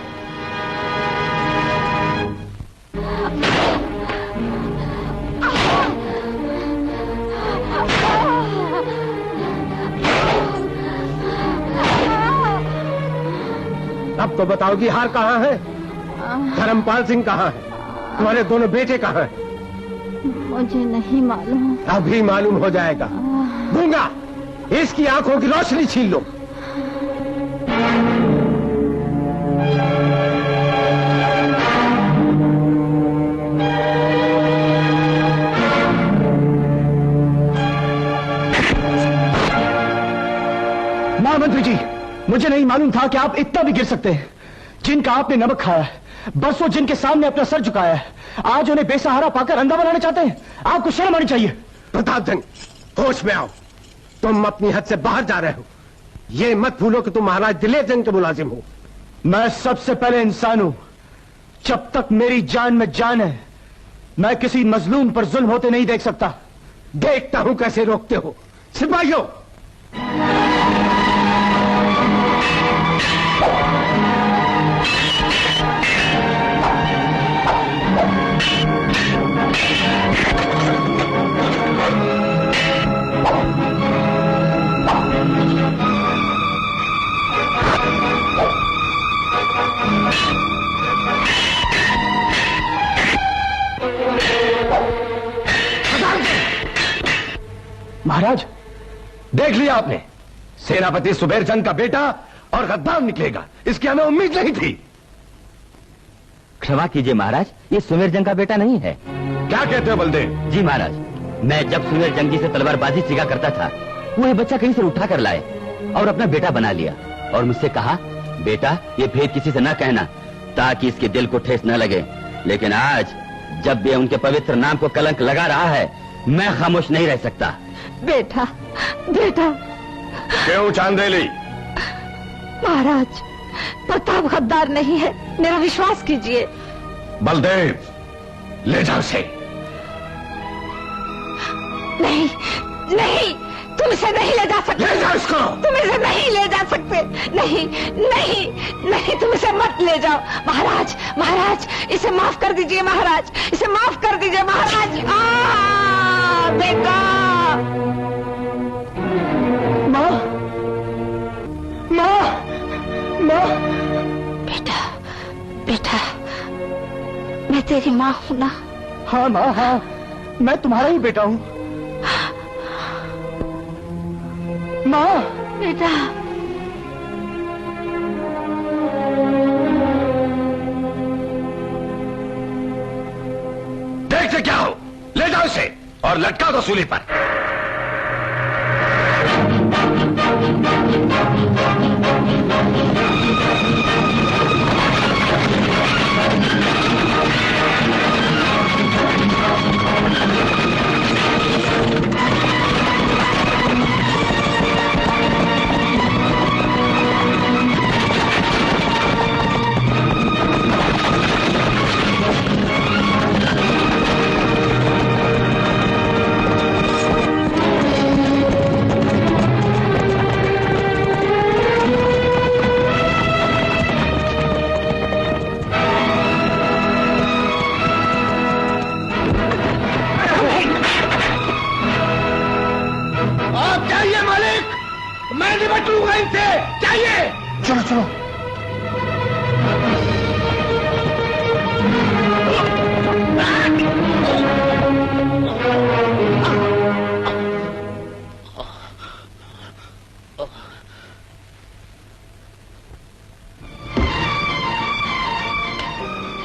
अब तो बताओगी हार कहाँ है? धर्मपाल सिंह कहाँ है? तुम्हारे दोनों बेटे कहाँ हैं? मुझे नहीं मालूम। अभी मालूम हो जाएगा। दूंगा, इसकी आंखों की रोशनी छीन लो। महामंत्री जी, मुझे नहीं मालूम था कि आप इतना भी गिर सकते हैं। जिनका आपने नमक खाया है, बस वो जिनके सामने अपना सर झुकाया है, आज उन्हें बेसहारा पाकर अंधा बनाना चाहते हैं। आपको शर्म आनी चाहिए। प्रतापजंग, होश में आओ। तुम अपनी हद से बाहर जा रहे हो। ये मत भूलो कि तुम महाराज दिलेर जंग के मुलाजिम हो। मैं सबसे पहले इंसान हूं। जब तक मेरी जान में जान है, मैं किसी मजलूम पर जुल्म होते नहीं देख सकता। देखता हूं कैसे रोकते हो। सिपाहियों, महाराज, देख लिया आपने, सेनापति सुबेर जंग का बेटा और गद्दार निकलेगा, इसकी हमें उम्मीद नहीं थी। क्षमा कीजिए महाराज, ये सुमेर जंग का बेटा नहीं है। क्या कहते हो बलदेव? जी महाराज, मैं जब सुमेर जंग जी से तलवारबाजी सीखा करता था, वो ये बच्चा कहीं से उठा कर लाए और अपना बेटा बना लिया और मुझसे कहा, बेटा ये भेद किसी से न कहना ताकि इसके दिल को ठेस न लगे। लेकिन आज जब ये उनके पवित्र नाम को कलंक लगा रहा है, मैं खामोश नहीं रह सकता। बेटा, बेटा। क्यों चांदेली? महाराज, प्रताप गद्दार नहीं है, मेरा विश्वास कीजिए। बलदेव, ले जाओ उसे। नहीं, नहीं, तुम इसे नहीं ले जा सकते। ले जाओ इसको। तुम इसे नहीं ले जा सकते। नहीं, नहीं, नहीं, तुम इसे मत ले जाओ। महाराज, महाराज, इसे माफ कर दीजिए महाराज, इसे माफ कर दीजिए महाराज। बेटा। माँ, माँ, माँ। बेटा, बेटा, मैं तेरी माँ हूं ना? हाँ माँ, हाँ, मैं तुम्हारा ही बेटा हूँ। माँ। बेटा। देखते क्या हो, ले जाओ इसे और लटका दो सूली पर।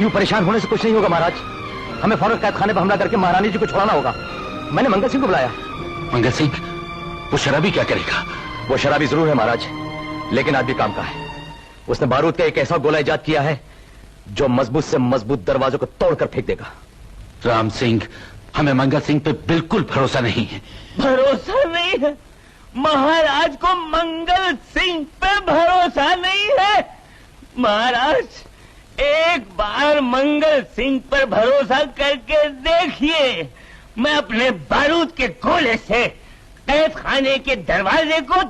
यूं परेशान होने से कुछ नहीं होगा महाराज। हमें फौरन कैद खाने पर हमला करके महारानी जी को छुड़ाना होगा। मैंने मंगल सिंह को बुलाया। मंगल सिंह? वो शराबी क्या करेगा? वो शराबी जरूर है महाराज, लेकिन आदमी काम का है। उसने बारूद का एक ऐसा गोला इजाद किया है जो मजबूत से मजबूत दरवाजों को तोड़कर फेंक देगा। राम सिंह, हमें मंगल सिंह पे बिल्कुल भरोसा नहीं है। भरोसा नहीं है? महाराज को मंगल सिंह पे भरोसा नहीं है? महाराज, एक बार मंगल सिंह पर भरोसा करके देखिए। मैं अपने बारूद के गोले से कैद खाने के दरवाजे को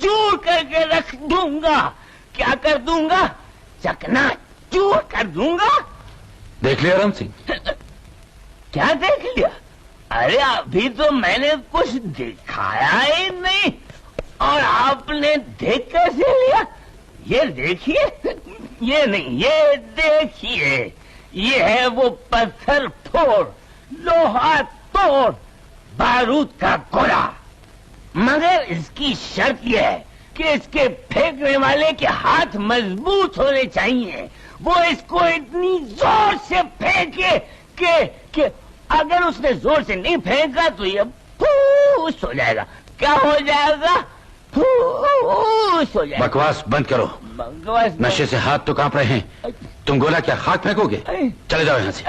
चूर करके रख दूंगा। क्या कर दूंगा? चकना चूर कर दूंगा। देख लिया राम सिंह? क्या देख लिया? अरे अभी तो मैंने कुछ दिखाया ही नहीं, और आपने देख कैसे लिया? ये देखिए, ये नहीं, ये देखिए, ये है वो पत्थर फोड़, लोहा तोड़ बारूद का गोला। मगर इसकी शर्त यह है कि इसके फेंकने वाले के हाथ मजबूत होने चाहिए। वो इसको इतनी जोर से फेंके कि अगर उसने जोर से नहीं फेंका तो ये फूस हो जाएगा। क्या हो जाएगा? फूस हो जाएगा। बकवास बंद करो। बकवास? नशे से हाथ तो कांप रहे हैं। तुम गोला क्या खाक फेंकोगे? चले जाओ यहाँ से।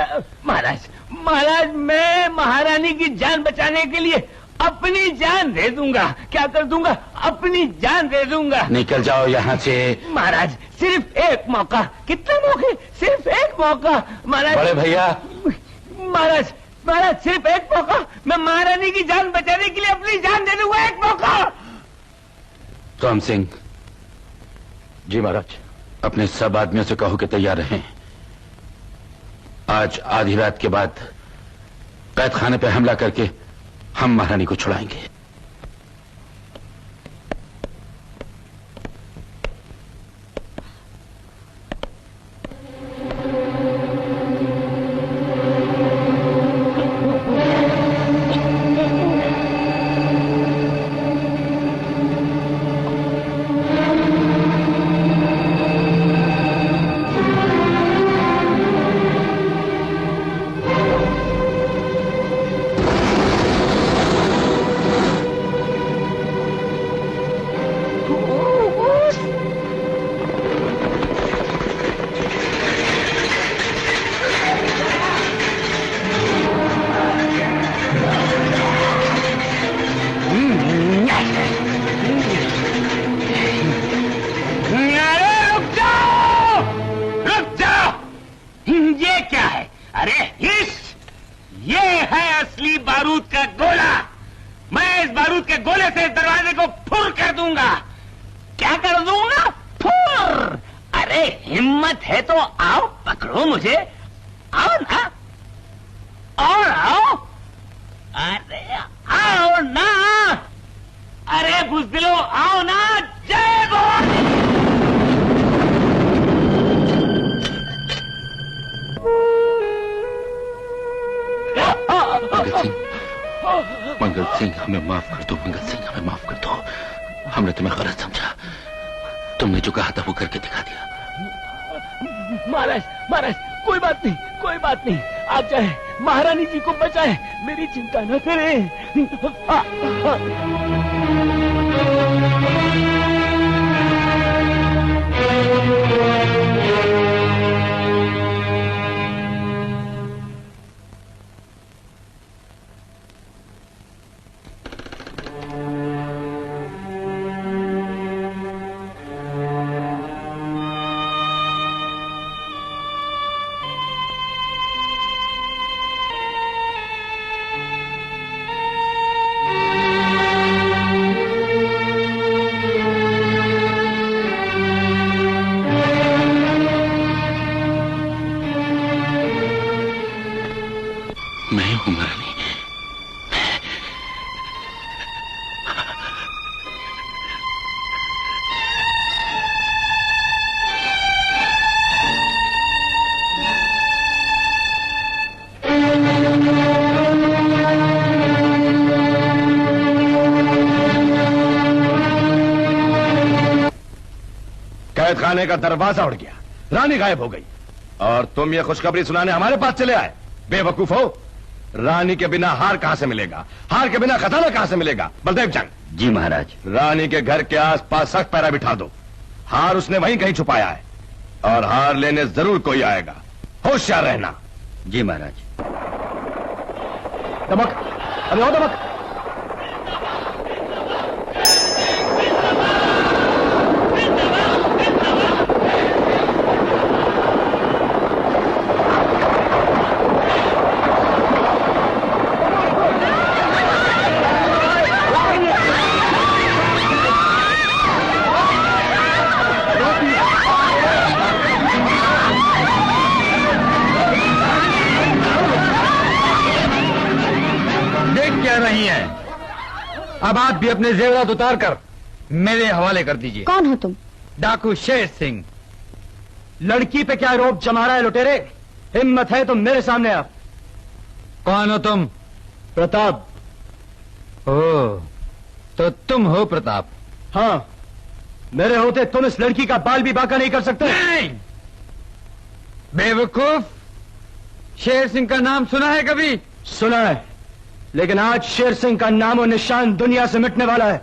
महाराज, महाराज, मैं महारानी की जान बचाने के लिए अपनी जान दे दूंगा। क्या कर दूंगा? अपनी जान दे दूंगा। निकल जाओ यहाँ से। महाराज, सिर्फ एक मौका। कितने मौके? सिर्फ एक मौका महाराज। बड़े भैया। महाराज, महाराज, सिर्फ एक मौका। मैं महारानी की जान बचाने के लिए अपनी जान दे दूंगा। एक मौका। राम सिंह। जी महाराज। अपने सब आदमियों से कहो कि तैयार रहें। आज आधी रात के बाद कैद खाने पर हमला करके हम महारानी को छुड़ाएंगे। मंगल सिंह, हमें माफ कर दो। मंगल सिंह, हमें माफ कर दो। हमने तुम्हें गलत समझा। तुमने जो कहा था वो करके दिखा दिया। महाराज, महाराज, कोई बात नहीं, कोई बात नहीं। आप चाहे महारानी जी को बचाए, मेरी चिंता न करें। कैद खाने का दरवाजा उड़ गया, रानी गायब हो गई। और तुम ये खुशखबरी सुनाने हमारे पास चले आए? बेवकूफ हो। रानी के बिना हार कहां से मिलेगा? हार के बिना खजाना कहां से मिलेगा? बलदेव चंद। जी महाराज। रानी के घर के आसपास सख्त पहरा बिठा दो। हार उसने वहीं कहीं छुपाया है और हार लेने जरूर कोई आएगा। होशियार रहना। जी महाराज। दमक, अरे ओ दमक। नहीं है, अब आप भी अपने जेवरात उतार कर मेरे हवाले कर दीजिए। कौन हो तुम? डाकू शेर सिंह। लड़की पे क्या रोब जमा रहा है लुटेरे? हिम्मत है तो मेरे सामने आप। कौन हो तुम? प्रताप। ओ, तो तुम हो प्रताप? हाँ, मेरे होते तुम इस लड़की का बाल भी बांका नहीं कर सकते। नहीं बेवकूफ, शेर सिंह का नाम सुना है कभी? सुना है, लेकिन आज शेर सिंह का नाम और निशान दुनिया से मिटने वाला है।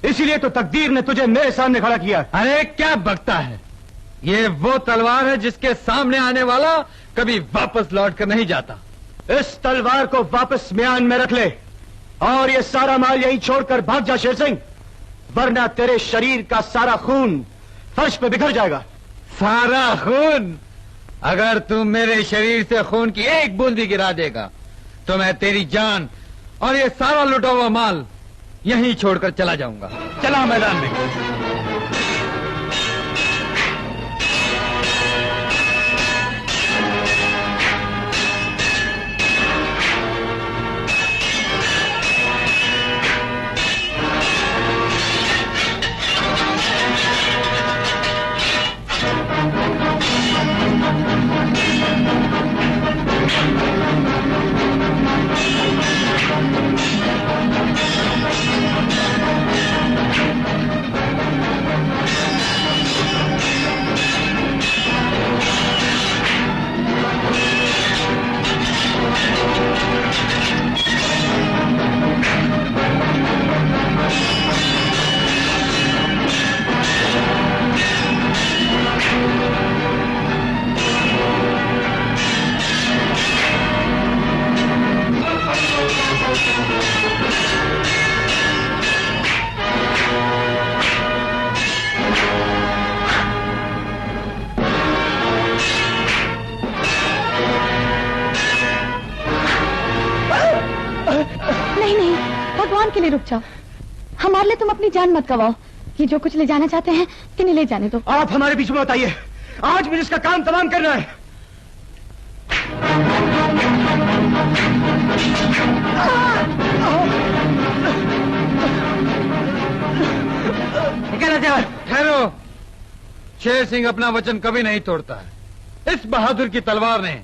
इसीलिए तो तकदीर ने तुझे मेरे सामने खड़ा किया। अरे क्या बकता है, ये वो तलवार है जिसके सामने आने वाला कभी वापस लौट कर नहीं जाता। इस तलवार को वापस म्यान में रख ले और ये सारा माल यहीं छोड़कर भाग जा शेर सिंह, वरना तेरे शरीर का सारा खून फर्श पे बिखर जाएगा। सारा खून? अगर तू मेरे शरीर से खून की एक बूंद भी गिरा देगा तो मैं तेरी जान और ये सारा लुटा हुआ माल यहीं छोड़कर चला जाऊंगा। चला मैदान में। के लिए रुक जाओ, हमारे लिए तुम अपनी जान मत गवाओ। कि जो कुछ ले जाना चाहते हैं कि नहीं ले जाने दो। आप हमारे बीच में बताइए, आज मुझे इसका काम तमाम करना है। ठहरो, शेर सिंह अपना वचन कभी नहीं तोड़ता है। इस बहादुर की तलवार ने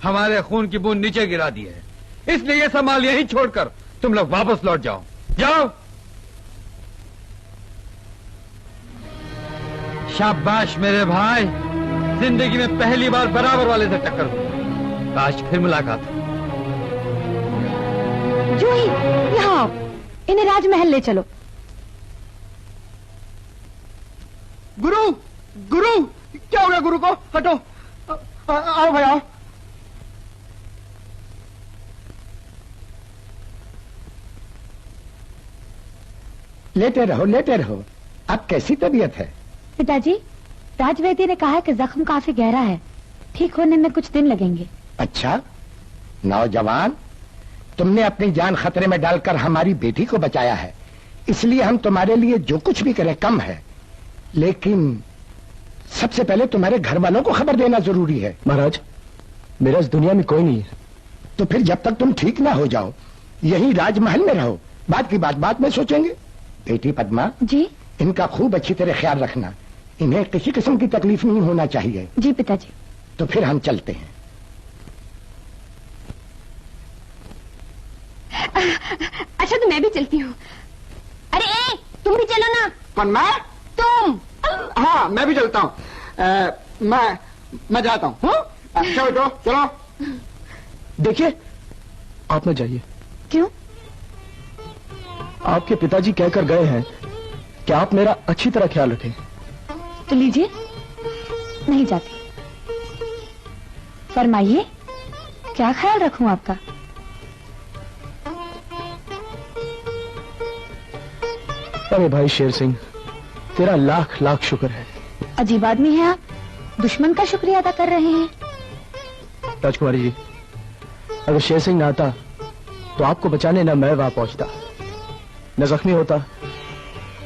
हमारे खून की बूंद नीचे गिरा दी है, इसलिए ये संभाल यहीं छोड़कर तुम लोग वापस लौट जाओ। जाओ। शाबाश मेरे भाई, जिंदगी में पहली बार बराबर वाले से टक्कर हुई। काश फिर मुलाकात। जूही, यहाँ आओ, इन्हें राजमहल ले चलो। गुरु, गुरु, क्या हो गया गुरु को? हटो, आओ भाई आओ। लेटे रहो, लेटे रहो। अब कैसी तबीयत है? पिताजी, राजवैद्य ने कहा है कि जख्म काफी गहरा है, ठीक होने में कुछ दिन लगेंगे। अच्छा नौजवान, तुमने अपनी जान खतरे में डालकर हमारी बेटी को बचाया है, इसलिए हम तुम्हारे लिए जो कुछ भी करें कम है। लेकिन सबसे पहले तुम्हारे घर वालों को खबर देना जरूरी है। महाराज, मेरा इस दुनिया में कोई नहीं है। तो फिर जब तक तुम ठीक ना हो जाओ यहीं राजमहल में रहो, बात की बात बाद में सोचेंगे। बेटी पद्मा जी, इनका खूब अच्छी तरह ख्याल रखना, इन्हें किसी किस्म की तकलीफ नहीं होना चाहिए। जी पिताजी। तो फिर हम चलते हैं। अच्छा तो मैं भी चलती हूँ। अरे तुम भी चलो ना। कौन? मैं? तुम। हाँ मैं भी चलता हूँ। मैं जाता हूँ। अच्छा बेटो चलो। देखिए आप न जाइए। क्यों? आपके पिताजी कहकर गए हैं कि आप मेरा अच्छी तरह ख्याल रखें। तो लीजिए, नहीं जाती। फरमाइए, क्या ख्याल रखूं आपका? अरे भाई शेर सिंह, तेरा लाख लाख शुक्र है। अजीब आदमी है आप, दुश्मन का शुक्रिया अदा कर रहे हैं। राजकुमारी जी, अगर शेर सिंह न आता तो आपको बचाने न मैं वहां पहुंचता, न जख्मी होता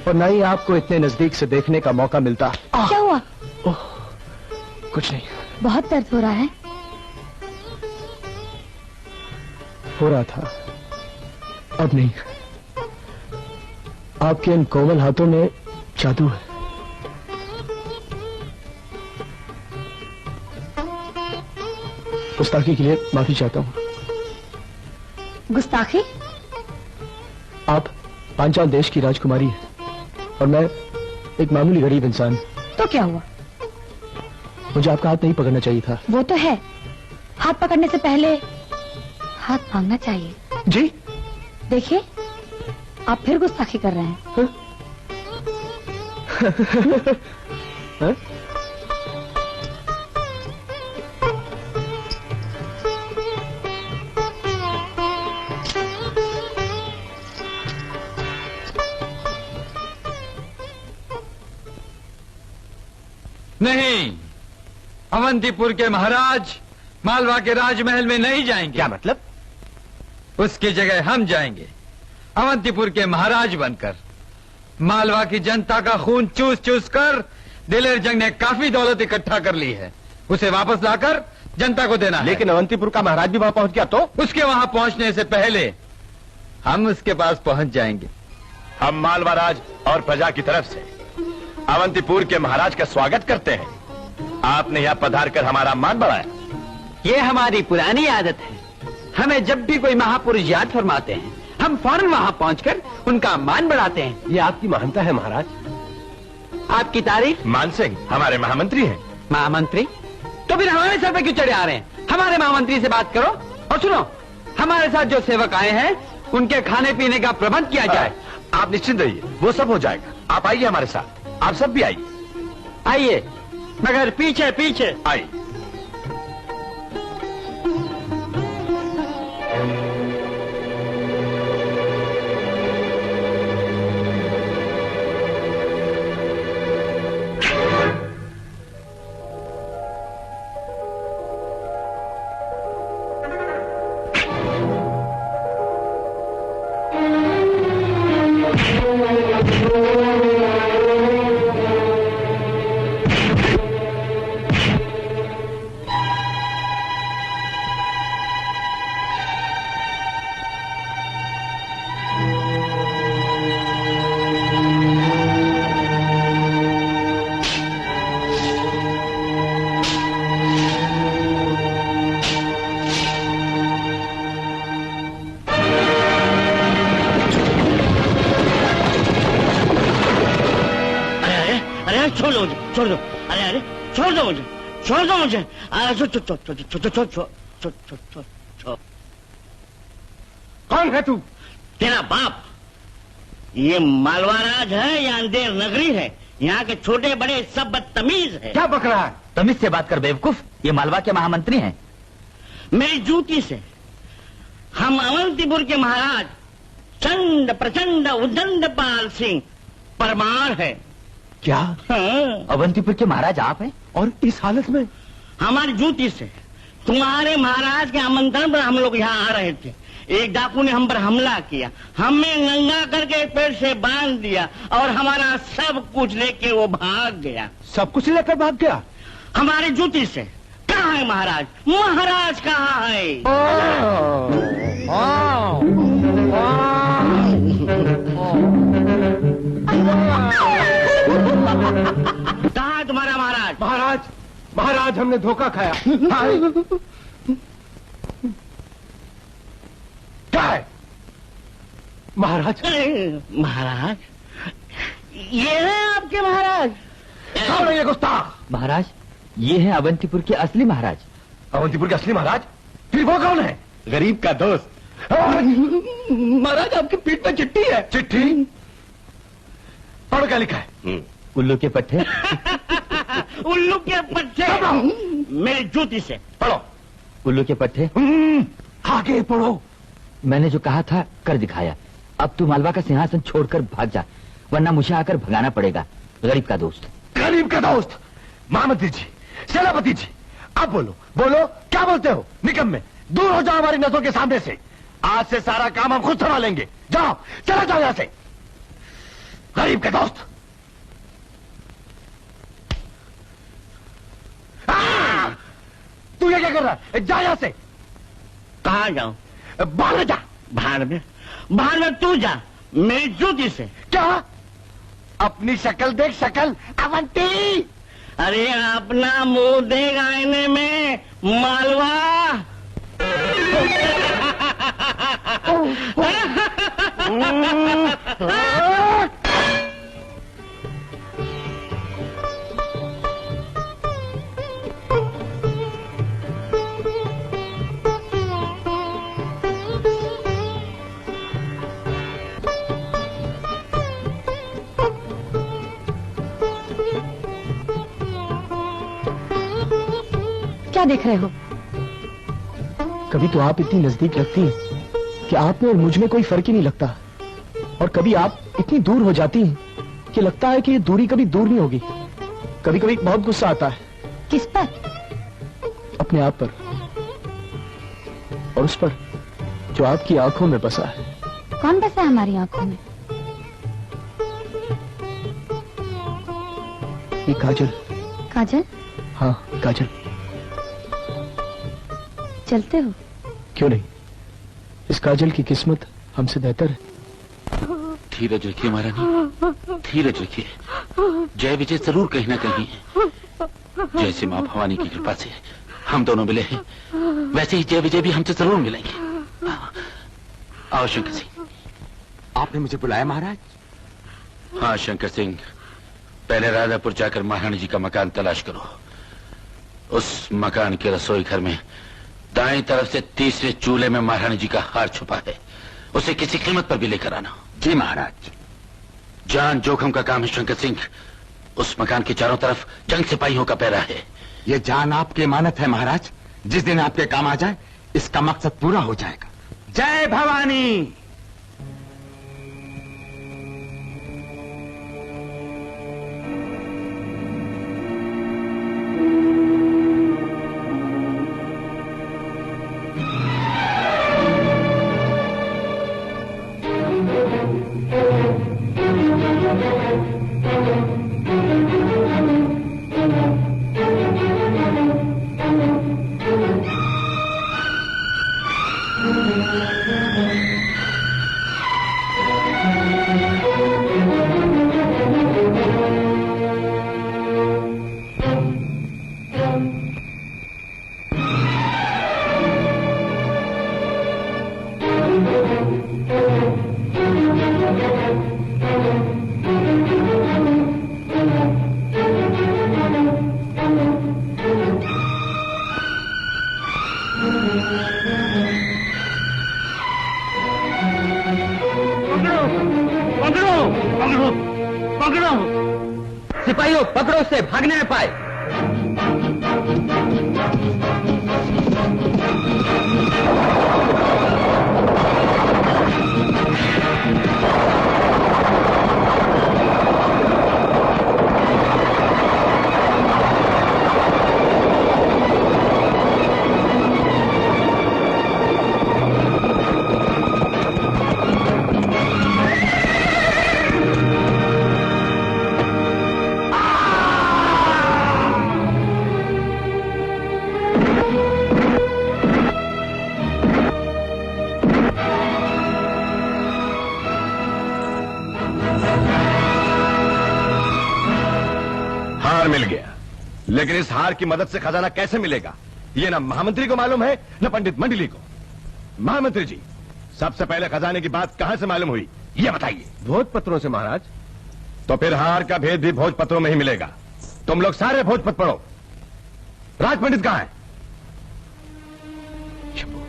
और न ही आपको इतने नजदीक से देखने का मौका मिलता। क्या हुआ? कुछ नहीं। बहुत दर्द हो रहा है? हो रहा था, अब नहीं। आपके इन कोमल हाथों में जादू है। गुस्ताखी के लिए माफी चाहता हूं। गुस्ताखी? आप पांचाल देश की राजकुमारी है और मैं एक मामूली गरीब इंसान। तो क्या हुआ? मुझे आपका हाथ नहीं पकड़ना चाहिए था। वो तो है, हाथ पकड़ने से पहले हाथ मांगना चाहिए। जी? देखिए, आप फिर गुस्ताखी कर रहे हैं। हाँ? नहीं, अवंतीपुर के महाराज मालवा के राजमहल में नहीं जाएंगे। क्या मतलब? उसकी जगह हम जाएंगे, अवंतीपुर के महाराज बनकर। मालवा की जनता का खून चूस चूस कर दिलेर जंग ने काफी दौलत इकट्ठा कर ली है, उसे वापस लाकर जनता को देना है। लेकिन अवंतीपुर का महाराज भी वहां पहुंच गया तो? उसके वहां पहुंचने से पहले हम उसके पास पहुंच जाएंगे। हम मालवा राज और प्रजा की तरफ से अवंतीपुर के महाराज का स्वागत करते हैं। आपने यहाँ पधार कर हमारा मान बढ़ाया। ये हमारी पुरानी आदत है। हमें जब भी कोई महापुरुष याद फरमाते हैं, हम फौरन वहां पहुंचकर उनका मान बढ़ाते हैं। ये आपकी महानता है महाराज। आपकी तारीफ? मान सिंह हमारे महामंत्री हैं। महामंत्री? तो फिर हमारे सर पे क्यों चढ़े आ रहे हैं? हमारे महामंत्री से बात करो। और सुनो, हमारे साथ जो सेवक आए हैं उनके खाने पीने का प्रबंध किया जाए। आप निश्चिंत रहिए, वो सब हो जाएगा। आप आइए हमारे साथ, आप सब भी आइए। आइए, मगर पीछे पीछे आइए। छोड़ दो। अरे अरे छोड़ दो मुझे, छोड़ दो मुझे। कौन है तू? तेरा बाप। ये मालवा राज है या अंधेर नगरी है? यहाँ के छोटे बड़े सब बदतमीज है। क्या बक रहा है? तमीज से बात कर बेवकूफ, ये मालवा के महामंत्री हैं। मेरी जूती से हम अवंतीपुर के महाराज चंड प्रचंड उदंड पाल सिंह परमार है। क्या? हाँ। अवंतीपुर के महाराज आप हैं? और इस हालत में? हमारी जूती से तुम्हारे महाराज के आमंत्रण पर हम लोग यहाँ आ रहे थे। एक डाकू ने हम पर हमला किया, हमें नंगा करके पेड़ से बांध दिया और हमारा सब कुछ लेके वो भाग गया। सब कुछ लेकर भाग गया? हमारी जूती से। कहाँ है महाराज? महाराज कहाँ है? कहाँ है तुम्हारा महाराज? महाराज, महाराज हमने धोखा खाया। क्या है महाराज? महाराज, ये है आपके महाराज। कौन है ये गुस्ताख? महाराज, ये है अवंतीपुर के असली महाराज। अवंतीपुर के असली महाराज? फिर वो कौन है? गरीब का दोस्त। महाराज आपकी पीठ पे चिट्ठी है। चिट्ठी? पढ़ो क्या लिखा है? उल्लू के पट्टे। उल्लू के पट्टे मेरी जूती से पढ़ो। उल्लू के पट्टे। आगे पढ़ो। मैंने जो कहा था कर दिखाया। अब तू मालवा का सिंहासन छोड़कर भाग जा, वरना मुझे आकर भगाना पड़ेगा। गरीब का दोस्त। गरीब का दोस्त? महामंत्री जी, सेनापति जी, आप बोलो बोलो, क्या बोलते हो? निकम्मे, दूर हो जाओ हमारी नजरों के सामने से। आज से सारा काम हम खुद संभालेंगे। जाओ, चला जाओ यहां से। गरीब का दोस्त। तू ये क्या कर रहा है? जा यहां से। कहाँ जाऊं? बाहर जा। बाहर में तू जा, मेरी जूती से। क्या? अपनी शक्ल देख, शक्ल। अवंती! अरे अपना मुंह देख आईने में, मालवा। क्या देख रहे हो? कभी तो आप इतनी नजदीक लगती हैं कि आप में और मुझ में कोई फर्क ही नहीं लगता, और कभी आप इतनी दूर हो जाती हैं कि लगता है कि ये दूरी कभी दूर नहीं होगी। कभी कभी बहुत गुस्सा आता है। किस पर? अपने आप पर, और उस पर जो आपकी आंखों में बसा है। कौन बसा है हमारी आंखों में? ये काजल। काजल? हाँ, काजल। चलते हो? क्यों नहीं, इस काजल की किस्मत हमसे बेहतर है। धीरज रखिए महारानी, धीरज रखिए। जय विजय जरूर कहीं ना कहीं है। जैसे माँ भवानी की कृपा से हम दोनों मिले हैं, वैसे ही जय विजय भी हमसे जरूर मिलेंगे। आओ शंकर सिंह। आपने मुझे बुलाया महाराज? हाँ शंकर सिंह, पहले राजापुर जाकर महारानी जी का मकान तलाश करो। उस मकान के रसोई घर में दाएं तरफ से तीसरे चूल्हे में महारानी जी का हार छुपा है। उसे किसी कीमत पर भी लेकर आना। जी महाराज। जान जोखिम का काम है शंकर सिंह। उस मकान के चारों तरफ जंग सिपाहियों का पहरा है। ये जान आपकी इमानत है महाराज। जिस दिन आपके काम आ जाए, इसका मकसद पूरा हो जाएगा। जय भवानी। सिपाहियों पकड़ो, से भागने न पाए। मिल गया, लेकिन इस हार की मदद से खजाना कैसे मिलेगा, ये ना महामंत्री को मालूम है न पंडित मंडली को। महामंत्री जी, सबसे पहले खजाने की बात कहां से मालूम हुई, ये बताइए। भोजपत्रों से महाराज। तो फिर हार का भेद भी भोजपत्रों में ही मिलेगा। तुम लोग सारे भोजपत्र पढ़ो। राज पंडित कहाँ है? शंभू,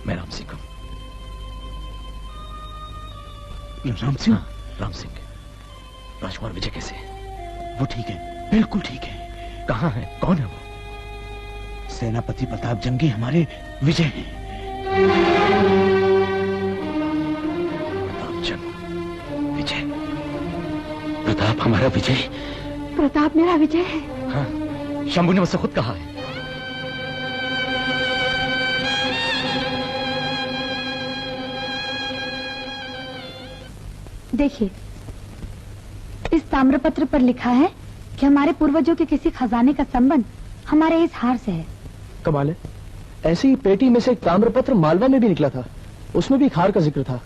मैं राम सिंह हूं। राम सिंह? राम सिंह। राजकुमार विजय कैसे है? वो ठीक है, बिल्कुल ठीक है। कहाँ है? कौन है वो? सेनापति प्रताप जंगी हमारे विजय हैं। प्रताप जंग विजय? प्रताप हमारा विजय? प्रताप मेरा विजय है। हाँ, शंभू ने मुझसे खुद कहा है। देखिए, इस ताम्रपत्र पर लिखा है कि हमारे पूर्वजों के किसी खजाने का संबंध हमारे इस हार से है। कमाल है, ऐसी पेटी में से एक ताम्रपत्र मालवा में भी निकला था, उसमें भी एक हार का जिक्र था।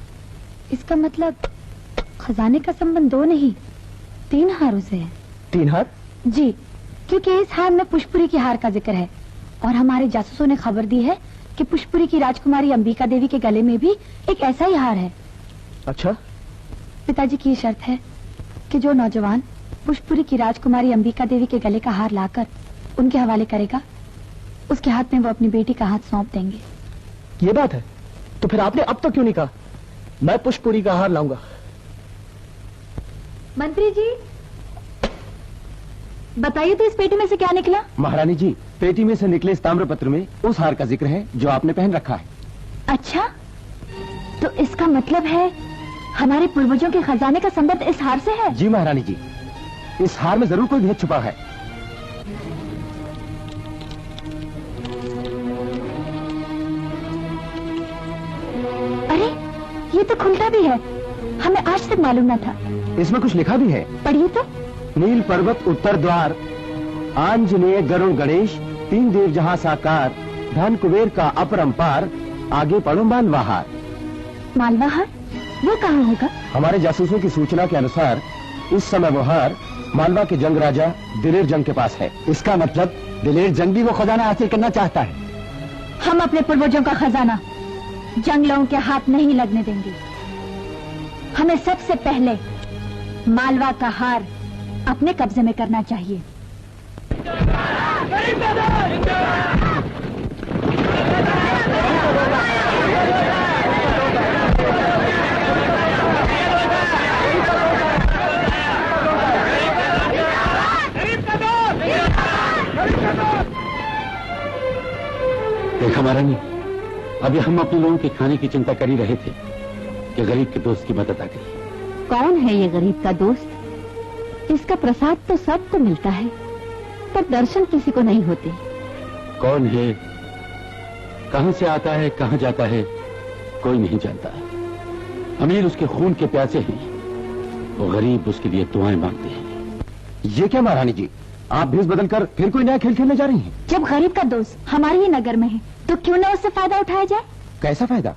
इसका मतलब खजाने का संबंध 2 नहीं 3 हारों से है। 3 हार? जी, क्योंकि इस हार में पुष्पपुरी की हार का जिक्र है और हमारे जासूसों ने खबर दी है कि पुष्पपुरी की राजकुमारी अंबिका देवी के गले में भी एक ऐसा ही हार है। अच्छा? पिताजी की शर्त है कि जो नौजवान पुष्पपुरी की राजकुमारी अंबिका देवी के गले का हार लाकर उनके हवाले करेगा, उसके हाथ में वो अपनी बेटी का हाथ सौंप देंगे। ये बात है? तो फिर आपने अब तक क्यों नहीं कहा? मैं पुष्पपुरी का हार लाऊंगा। मंत्री जी, बताइए तो इस पेटी में से क्या निकला? महारानी जी, पेटी में से निकले इस ताम्रपत्र में उस हार का जिक्र है जो आपने पहन रखा है। अच्छा, तो इसका मतलब है हमारे पूर्वजों के खजाने का संबंध इस हार से है? जी महारानी जी, इस हार में जरूर कोई भेद छुपा है। अरे, ये तो खुलता भी है, हमें आज तक मालूम न था। इसमें कुछ लिखा भी है। पढ़िए तो। नील पर्वत उत्तर द्वार, आंजनेय गरुड़ गणेश, 3 देव जहां साकार, धन कुबेर का अपरंपार, आगे पढ़ो मालवा हार। मालवा हार? वो कहाँ होगा? हमारे जासूसों की सूचना के अनुसार इस समय वो हार मालवा के जंग राजा दिलेर जंग के पास है। इसका मतलब दिलेर जंग भी वो खजाना हासिल करना चाहता है। हम अपने पूर्वजों का खजाना जंग लोगों के हाथ नहीं लगने देंगे। हमें सबसे पहले मालवा का हार अपने कब्जे में करना चाहिए। देखा महारानी, अभी हम अपने लोगों के खाने की चिंता कर ही रहे थे कि गरीब के दोस्त की मदद आ गई। कौन है ये गरीब का दोस्त? इसका प्रसाद तो सबको मिलता है, पर दर्शन किसी को नहीं होते। कौन है, कहां से आता है, कहां जाता है, कोई नहीं जानता। अमीर उसके खून के प्यासे हैं, वो गरीब उसके लिए दुआएं मांगते हैं। ये क्या महारानी जी, आप भेष बदलकर फिर कोई नया खेल खेलने जा रही हैं? जब गरीब का दोस्त हमारे ही नगर में है, तो क्यों न उससे फायदा उठाया जाए? कैसा फायदा?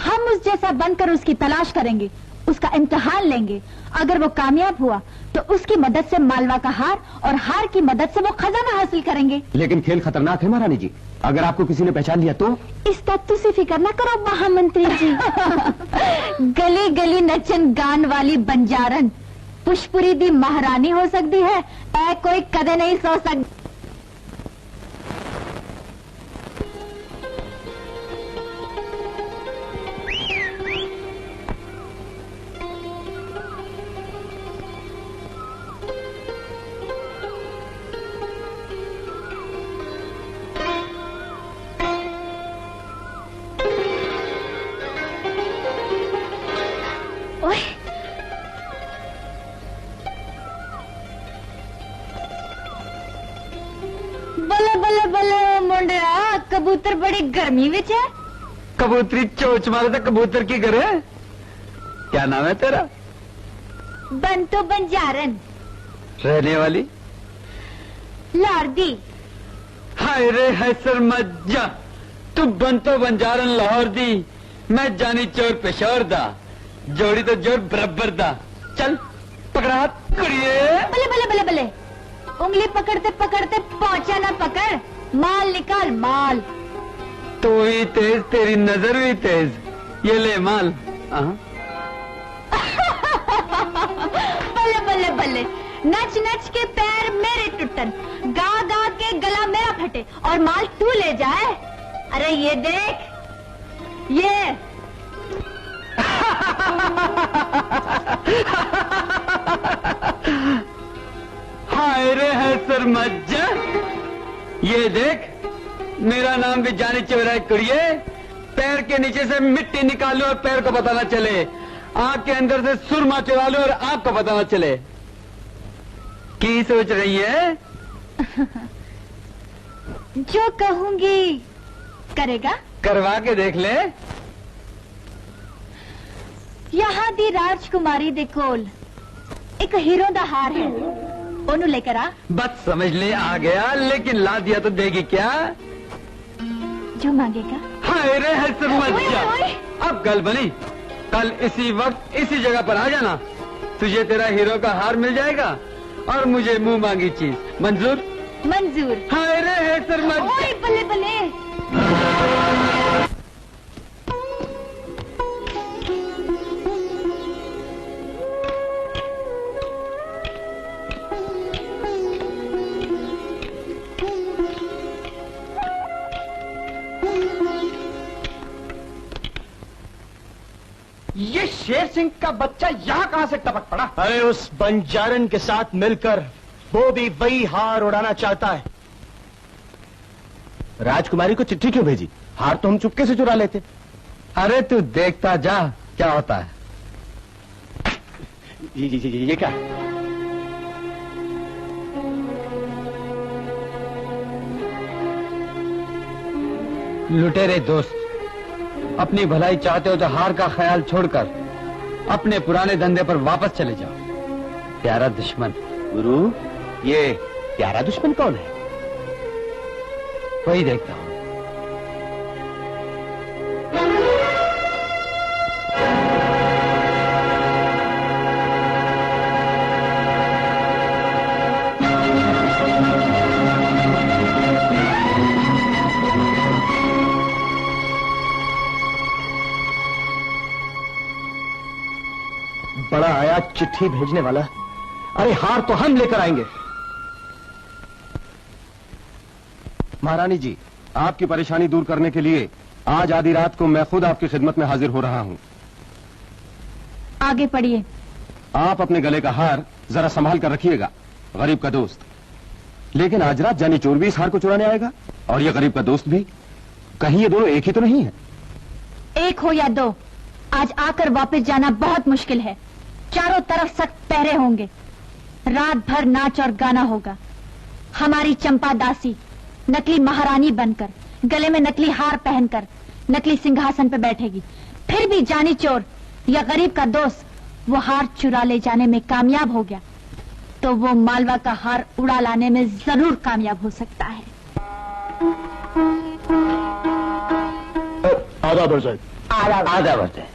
हम उस जैसा बनकर उसकी तलाश करेंगे, उसका इम्तिहान लेंगे। अगर वो कामयाब हुआ तो उसकी मदद से मालवा का हार, और हार की मदद से वो खजाना हासिल करेंगे। लेकिन खेल खतरनाक है महारानी जी, अगर आपको किसी ने पहचान लिया तो? इस तत्व से फिक्र न करो महामंत्री जी। गली गली नचन गान वाली बंजारन पुष्पपुरी दी महारानी हो सकती है, ऐ कोई कदे नहीं सोच सकती। कबूतर बड़ी गर्मी विच है। कबूतरी चोच मारे तो कबूतर की करे। क्या नाम है तेरा? बंतो बंजारन। रहने वाली? लारदी। हाय रे हैसर मज्जा, तू बंतो बंजारन लाहौर दी, मैं जानी चोर पेशोर दा, जोड़ी तो जोर बराबर दा। चल पकड़ा हाथ कुड़िए। बले बले बले बले, उंगली पकड़ते पकड़ते पहुंचा ना पकड़, माल निकाल माल। तू ही तेज, तेरी नजर भी तेज, ये ले माल। बल्ले बल्ले बल्ले, नच नच के पैर मेरे टूटन, गा गा के गला मेरा फटे और माल तू ले जाए। अरे ये देख, ये हाय रे है सरमज्जा, ये देख मेरा नाम भी जानी चौराहे कुड़िए। पैर के नीचे से मिट्टी निकालो और पैर को पता न चले, आंख के अंदर से सुरमा चुरा लो और आंख को पता न चले। की सोच रही है? जो कहूंगी करेगा? करवा के देख ले। यहाँ दी राजकुमारी दे कोल एक हीरो दा हार है, ओनू लेकर आ। बस समझ ले आ गया, लेकिन ला दिया तो देगी क्या? जो मांगेगा। हाय रे है सरमज्जा, अब गल बनी। कल इसी वक्त इसी जगह पर आ जाना, तुझे तेरा हीरो का हार मिल जाएगा और मुझे मुंह मांगी चीज मंजूर? मंजूर। हाय रे है सरमज्जा। बल्ले बल्ले। ये शेर सिंह का बच्चा यहाँ कहाँ से टपक पड़ा? अरे उस बंजारन के साथ मिलकर वो भी वही हार उड़ाना चाहता है। राजकुमारी को चिट्ठी क्यों भेजी? हार तो हम चुपके से चुरा लेते। अरे तू देखता जा क्या होता है। ये क्या? लुटेरे दोस्त, अपनी भलाई चाहते हो तो हार का ख्याल छोड़कर अपने पुराने धंधे पर वापस चले जाओ। प्यारा दुश्मन। गुरु, ये प्यारा दुश्मन कौन है? वही देखता हूं। बड़ा आया चिट्ठी भेजने वाला। अरे हार तो हम लेकर आएंगे। महारानी जी, आपकी परेशानी दूर करने के लिए आज आधी रात को मैं खुद आपकी खिदमत में हाजिर हो रहा हूं। आगे पढ़िए। आप अपने गले का हार जरा संभाल कर रखिएगा, गरीब का दोस्त। लेकिन आज रात जानी चोर भी इस हार को चुराने आएगा और ये गरीब का दोस्त भी। कहीं ये दोनों एक ही तो नहीं है? एक हो या दो, आज आकर वापस जाना बहुत मुश्किल है। चारों तरफ सख्त पहरे होंगे, रात भर नाच और गाना होगा। हमारी चंपा दासी नकली महारानी बनकर, गले में नकली हार पहनकर नकली सिंहासन पर बैठेगी। फिर भी जानी चोर या गरीब का दोस्त वो हार चुरा ले जाने में कामयाब हो गया तो वो मालवा का हार उड़ा लाने में जरूर कामयाब हो सकता है। आधा बरसात। आधा बरसात।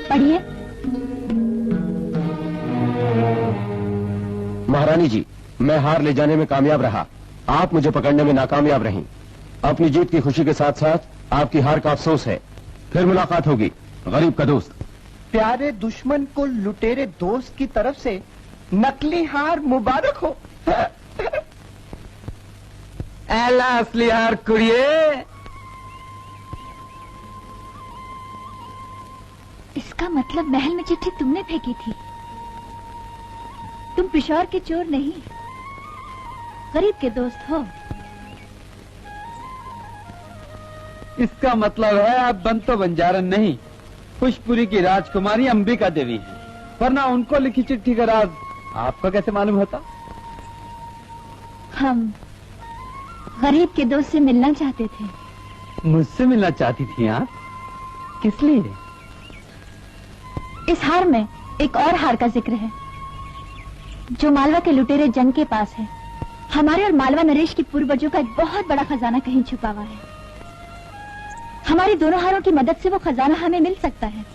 पढ़िए। महारानी जी, मैं हार ले जाने में कामयाब रहा, आप मुझे पकड़ने में नाकामयाब रहीं। अपनी जीत की खुशी के साथ साथ आपकी हार का अफसोस है। फिर मुलाकात होगी, गरीब का दोस्त। प्यारे दुश्मन को लुटेरे दोस्त की तरफ से नकली हार मुबारक हो। एला असली हार कुड़िए। इसका मतलब महल में चिट्ठी तुमने फेंकी थी। तुम पिशौर के चोर नहीं, गरीब के दोस्त हो। इसका मतलब है आप बंतो बंजारन नहीं, पुष्पपुरी की राजकुमारी अंबिका देवी हैं। वरना उनको लिखी चिट्ठी का राज आपको कैसे मालूम होता? हम गरीब के दोस्त से मिलना चाहते थे। मुझसे मिलना चाहती थी आप? किस लिए? इस हार में एक और हार का जिक्र है जो मालवा के लुटेरे जंग के पास है। हमारे और मालवा नरेश की पूर्वजों का एक बहुत बड़ा खजाना कहीं छुपा हुआ है। हमारी दोनों हारों की मदद से वो खजाना हमें मिल सकता है।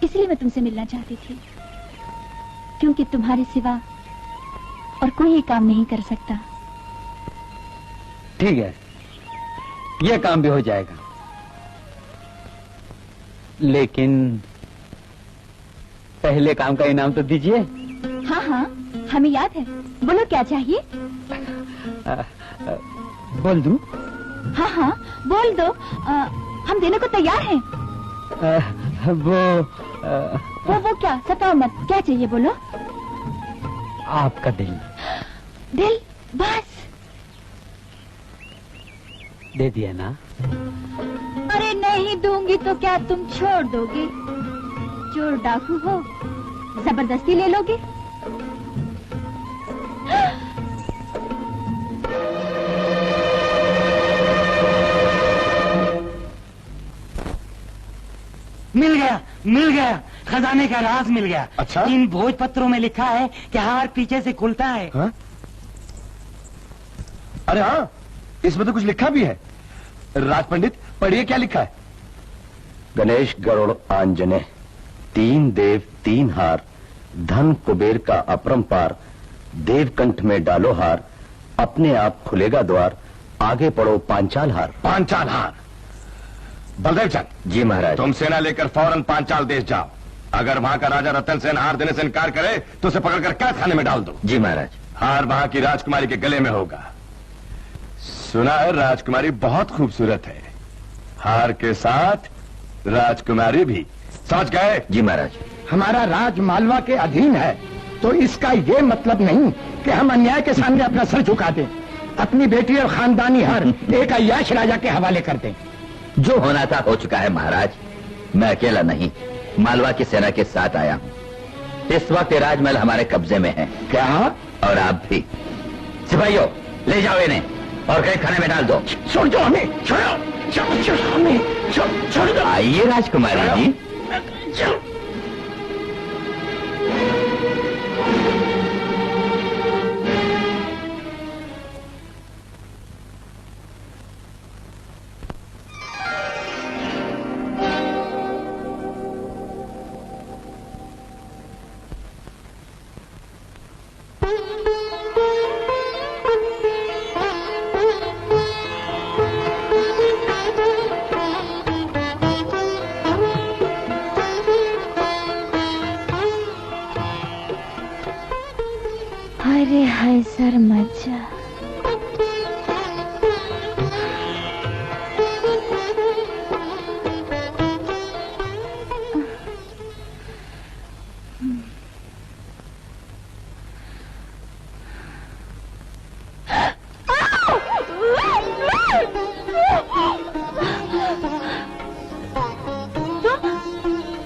इसलिए मैं तुमसे मिलना चाहती थी, क्योंकि तुम्हारे सिवा और कोई काम नहीं कर सकता। ठीक है, ये काम भी हो जाएगा, लेकिन पहले काम का इनाम तो दीजिए। हाँ हाँ, हमें याद है। बोलो क्या चाहिए? बोल दूं? हाँ हाँ, बोल दो। हम देने को तैयार हैं। वो क्या, सताओ मत। क्या चाहिए बोलो? आपका दिल। दिल? बस दे दिया ना? अरे नहीं दूंगी तो क्या तुम छोड़ दोगे? चोर डाकू हो, जबरदस्ती ले लोगे? मिल गया, मिल गया, खजाने का राज मिल गया। अच्छा? इन भोजपत्रों में लिखा है कि हार पीछे से खुलता है। हाँ? अरे हाँ, इसमें तो कुछ लिखा भी है। राज पंडित, पढ़िए क्या लिखा है। गणेश गरुड़ आंजने, 3 देव 3 हार, धन कुबेर का अपरंपार, देवकंठ में डालो हार, अपने आप खुलेगा द्वार, आगे पढ़ो पांचाल हार। पांचाल हार। बलदेव चंद। जी महाराज। तुम सेना लेकर फौरन पांचाल देश जाओ। अगर वहां का राजा रतन सेन हार देने से इनकार करे तो उसे पकड़कर कैद खाने में डाल दो। जी महाराज। हार वहां की राजकुमारी के गले में होगा। सुना है राजकुमारी बहुत खूबसूरत है। हार के साथ राजकुमारी भी। समझ गए? जी महाराज। हमारा राज मालवा के अधीन है, तो इसका ये मतलब नहीं कि हम अन्याय के सामने अपना सर झुका दें। अपनी बेटी और खानदानी हार एक अय्याश राजा के हवाले कर दें। जो होना था हो चुका है महाराज। मैं अकेला नहीं, मालवा की सेना के साथ आया हूँ। इस वक्त ये राजमहल हमारे कब्जे में है। क्या? और आप भी। सिपाहियों, ले जाओ इन्हें और कैद खाने में डाल दो। छोड़ दो हमें, छोड़ो हमें, छोड़ दो। आइए राजकुमारी जी। अरे हाय सर मजा।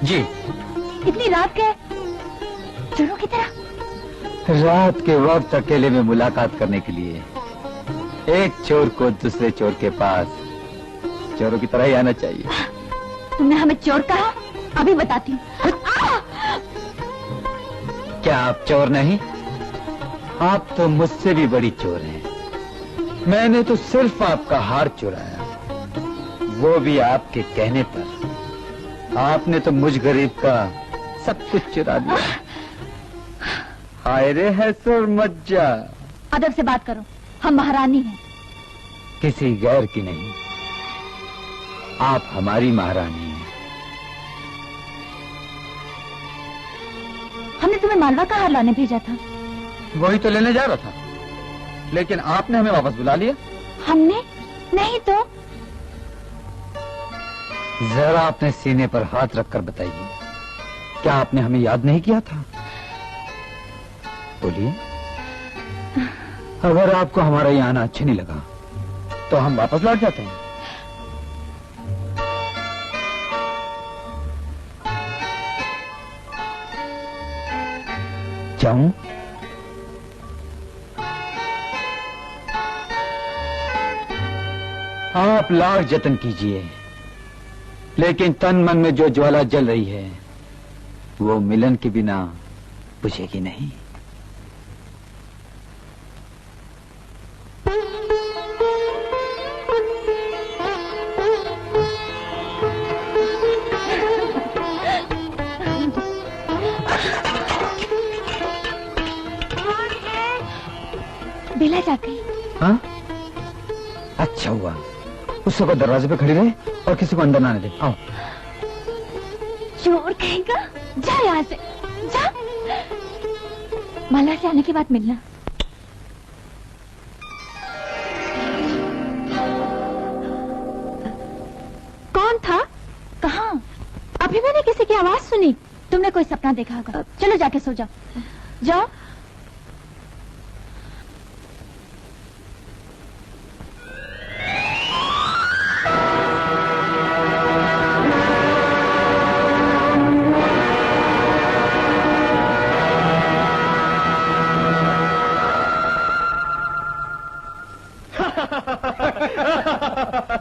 जी। इतनी रात के चोरों की तरह? रात के वक्त अकेले में मुलाकात करने के लिए एक चोर को दूसरे चोर के पास चोरों की तरह ही आना चाहिए। तुमने हमें चोर कहा? अभी बताती हूँ। क्या आप चोर नहीं? आप तो मुझसे भी बड़ी चोर हैं। मैंने तो सिर्फ आपका हार चुराया, वो भी आपके कहने पर। आपने तो मुझ गरीब का सब कुछ चुरा लिया। हाय रे है सुर मज्जा। अदब से बात करो, हम महारानी हैं। किसी गैर की नहीं, आप हमारी महारानी हैं। हमने तुम्हें मालवा का हार लाने भेजा था। वही तो लेने जा रहा था, लेकिन आपने हमें वापस बुला लिया। हमने नहीं तो। जरा अपने सीने पर हाथ रखकर बताइए, क्या आपने हमें याद नहीं किया था? बोलिए। अगर आपको हमारा यहाँ आना अच्छा नहीं लगा तो हम वापस लौट जाते हैं। जाऊं? आप लाख जतन कीजिए, लेकिन तन मन में जो ज्वाला जल रही है वो मिलन के बिना बुझेगी नहीं। बेला जा गई। हाँ? अच्छा हुआ, उस वक्त दरवाजे पे खड़ी रहे और किसी को अंदर ना आने दे। आओ। चोर कहेगा, जा यहाँ से, जा। माला से आने के बाद मिलना। कौन था? कहाँ? अभी मैंने किसी की आवाज सुनी। तुमने कोई सपना देखा होगा। चलो जाके सो जाओ। जाओ।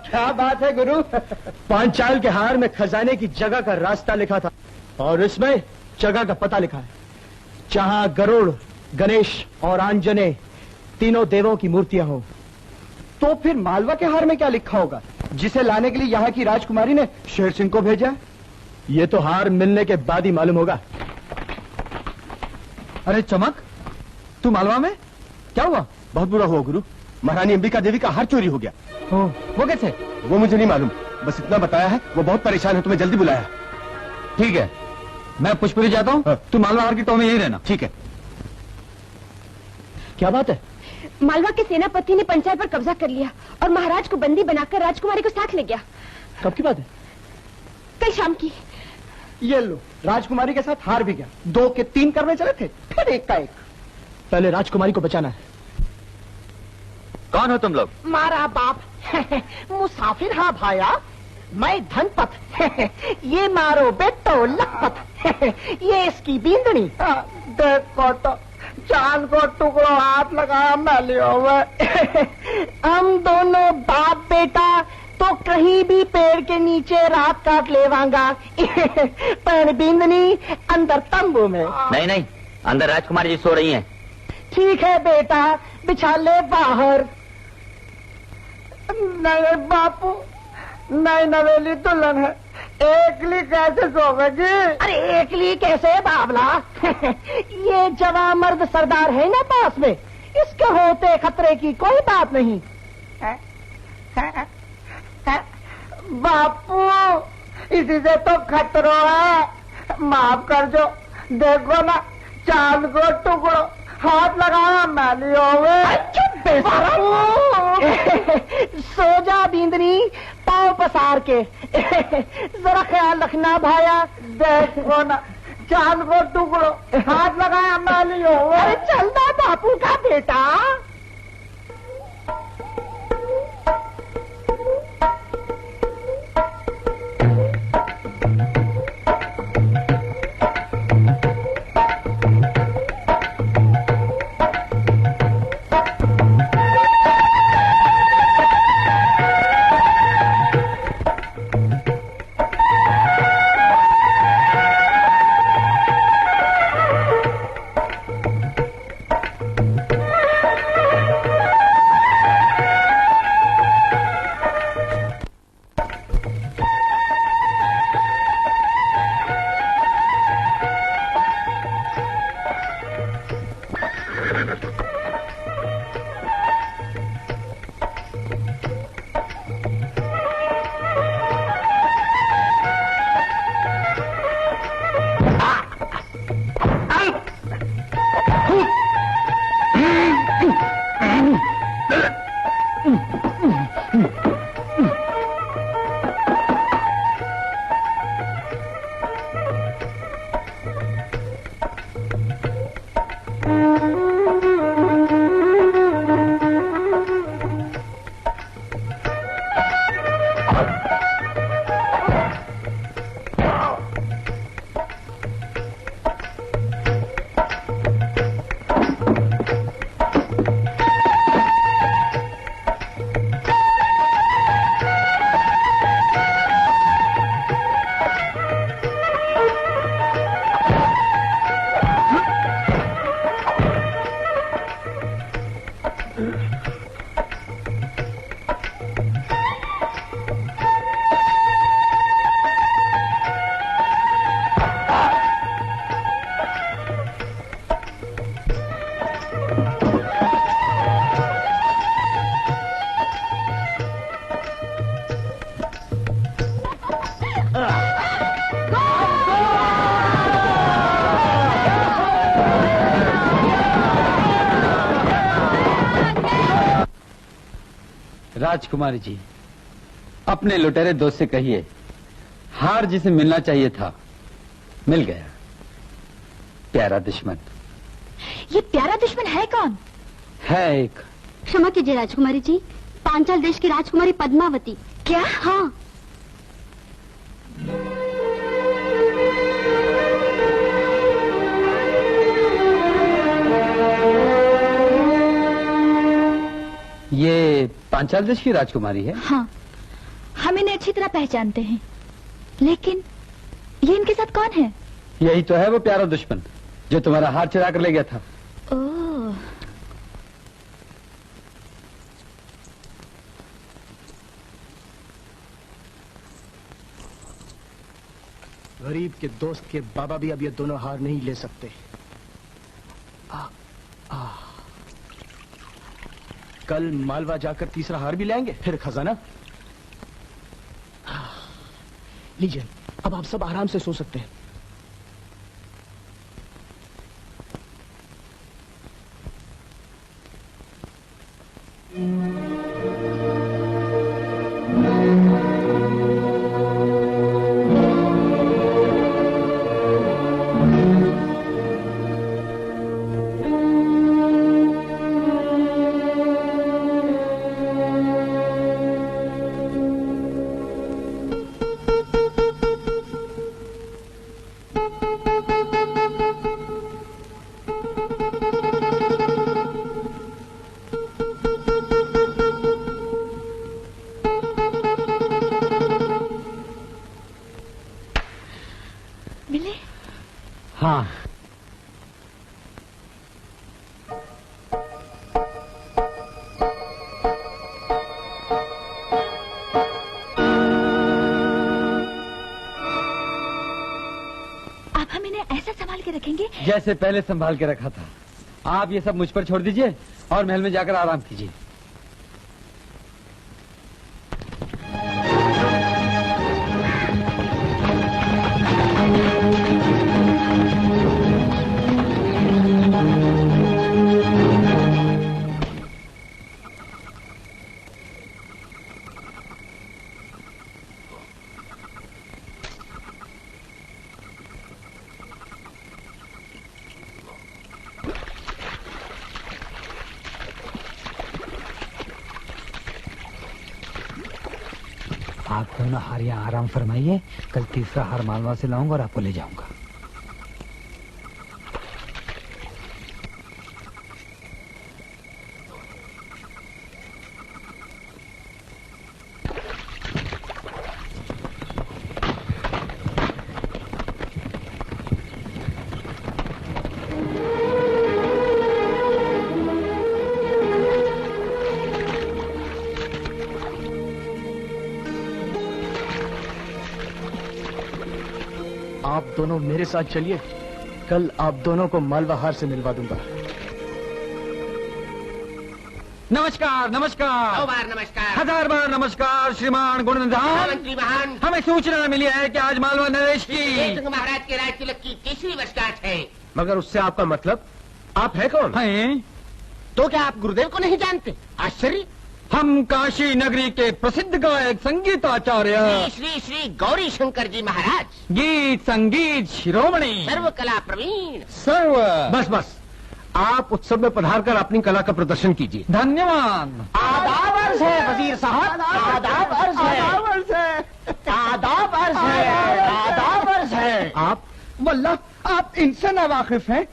क्या बात है गुरु। पांचाल के हार में खजाने की जगह का रास्ता लिखा था और इसमें जगह का पता लिखा है, जहां गरुड़, गणेश और आंजने तीनों देवों की मूर्तियां हो। तो फिर मालवा के हार में क्या लिखा होगा, जिसे लाने के लिए यहाँ की राजकुमारी ने शेर सिंह को भेजा? ये तो हार मिलने के बाद ही मालूम होगा। अरे चमक, तू मालवा में? क्या हुआ? बहुत बुरा हुआ गुरु, महारानी अंबिका देवी का हार चोरी हो गया। वो कैसे? वो मुझे नहीं मालूम, बस इतना बताया है वो बहुत परेशान है, तुम्हें जल्दी बुलाया। ठीक है, मैं पुष्परी जाता हूँ। तू मालवा हार की टो में यही रहना। ठीक है। क्या बात है? मालवा के सेनापति ने पंचाल पर कब्जा कर लिया और महाराज को बंदी बनाकर राजकुमारी को साथ ले गया। कब की बात है? कल शाम की। ये लो, राजकुमारी के साथ हार भी गया। 2 के 3 करने चले थे, फिर 1 का 1। पहले राजकुमारी को बचाना है। कौन हो तुम लोग? मारा बाप मुसाफिर। हाँ भाया, मैं धनपत ये मारो बेटो लखपत ये इसकी बींदनी। देखो तो चांद को टुकड़ो हाथ लगा मैं लियो हम दोनों बाप बेटा तो कहीं भी पेड़ के नीचे रात काट लेवांगा पर बींदनी अंदर तंबू में। नहीं नहीं, अंदर राजकुमारी जी सो रही हैं। ठीक है बेटा, बिछा ले बाहर। नहीं बापू, नहीं नवेली दुल्हन है, एकली कैसे सोवेगी? अरे एकली कैसे बाबला ये जवां मर्द सरदार है ना पास में, इसके होते खतरे की कोई बात नहीं। बापू इसी से तो खतरो है, माफ कर जो। देखो ना चांद को टुकड़ो हाथ लगाया मैली सो जा बींदनी पाँव पसार के जरा ख्याल रखना भाया। देखो ना चांद को टुकड़ो हाथ लगाया मैली हो। अरे चलना बापू का बेटा। राजकुमारी जी, अपने लुटेरे दोस्त से कहिए, हार जिसे मिलना चाहिए था मिल गया। प्यारा दुश्मन। ये प्यारा दुश्मन है कौन? है एक। क्षमा कीजिए राजकुमारी जी, पांचाल देश की राजकुमारी पद्मावती। क्या? हाँ। ये पांचाल देश की राजकुमारी है? हाँ, हम इन्हें अच्छी तरह पहचानते हैं, लेकिन ये इनके साथ कौन है? यही तो है वो प्यारा दुश्मन जो तुम्हारा हार चुरा कर ले गया था। ओह। गरीब के दोस्त के बाबा भी अब ये दोनों हार नहीं ले सकते। कल मालवा जाकर तीसरा हार भी लाएंगे, फिर खजाना। लीजिए, अब आप सब आराम से सो सकते हैं। मिले? हाँ। आप हम इन्हें ऐसा संभाल के रखेंगे जैसे पहले संभाल के रखा था। आप ये सब मुझ पर छोड़ दीजिए और महल में जाकर आराम कीजिए। आप दोनों हार यहाँ आराम फरमाइए, कल तीसरा हार मालवा से लाऊंगा और आपको ले जाऊंगा। आप दोनों मेरे साथ चलिए, कल आप दोनों को मालवा हार से मिलवा दूंगा। नमस्कार नमस्कार। 100 बार नमस्कार। 1000 बार नमस्कार श्रीमान गुणनिधान। मंत्री महान, हमें सूचना मिली है कि आज मालवा नरेश की महाराज के राज तिलक की 3री वर्षगांठ है। मगर उससे आपका मतलब? आप है कौन? हैं? तो क्या आप गुरुदेव को नहीं जानते? आश्चर्य। हम काशी नगरी के प्रसिद्ध गायक संगीताचार्य श्री श्री श्री गौरी शंकर जी महाराज, गीत संगीत शिरोमणि, सर्व कला प्रवीण, सर्व। बस बस, आप उत्सव में पधार कर अपनी कला का प्रदर्शन कीजिए। धन्यवाद। आदाब अर्ज है वजीर साहब, आदाब अर्ज है, आदाब अर्ज है, आदाब अर्ज है। आप वल्लाह, आप इनसे नावाकिफ हैं।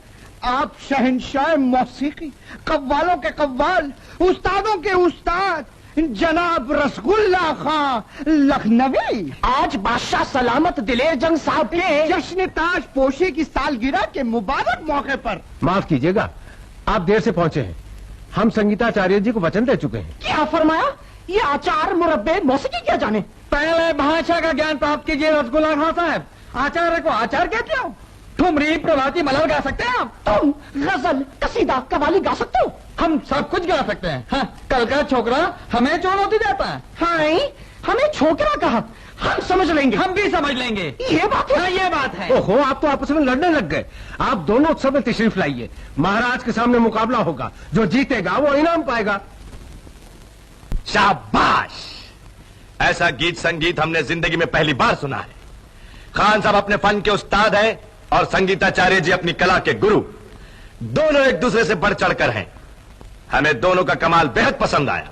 आप शहंशाह मौसीकी, कव्वालों के कव्वाल, उस्तादों के उस्ताद जनाब रसगुल्ला खां लखनवी आज बादशाह सलामत दिलेर जंग साहब के जश्न ताज पोशी की सालगिरह के मुबारक मौके पर। माफ कीजिएगा, आप देर से पहुंचे हैं। हम संगीताचार्य जी को वचन दे चुके हैं। क्या फरमाया? ये आचार मुरब्बे मौसीकी क्या जाने? पहले भाषा का ज्ञान प्राप्त कीजिए रसगुल्ला खां साहब। आचार्य को आचार कहते हो? ठुमरी प्रभाती मलर गा सकते हैं आप? तुम गजल कसीदा कवाली गा सकते हो? हम सब कुछ गा सकते हैं। हाँ, कल का छोकरा हमें चुनौती देता है। हाँ, हमें छोकरा कहा, हम समझ लेंगे। हम भी समझ लेंगे। ये बात है। हाँ, ये बात है। ओहो, आप तो आपस में लड़ने लग गए। आप दोनों उत्सव में तशरीफ लाइए। महाराज के सामने मुकाबला होगा, जो जीतेगा वो इनाम पाएगा। शाबाश! ऐसा गीत संगीत हमने जिंदगी में पहली बार सुना है। खान साहब अपने फन के उस्ताद हैं और संगीताचार्य जी अपनी कला के गुरु। दोनों एक दूसरे से बढ़ चढ़कर हैं। हमें दोनों का कमाल बेहद पसंद आया।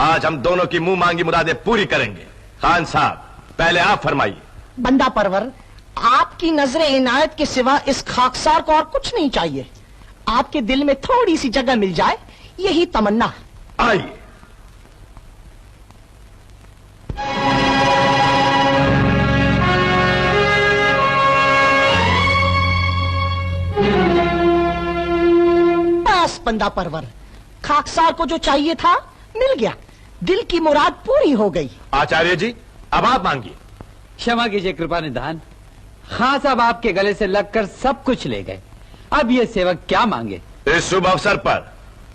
आज हम दोनों की मुंह मांगी मुरादें पूरी करेंगे। खान साहब, पहले आप फरमाइए। बंदा परवर, आपकी नजरे इनायत के सिवा इस खाकसार को और कुछ नहीं चाहिए। आपके दिल में थोड़ी सी जगह मिल जाए, यही तमन्ना। आइए। बस बंदा परवर, खाकसार को जो चाहिए था मिल गया। दिल की मुराद पूरी हो गई। आचार्य जी, अब आप मांगिए। क्षमा कीजिए कृपा निधान, खान साहब आपके गले से लगकर सब कुछ ले गए। अब ये सेवक क्या मांगे? इस शुभ अवसर पर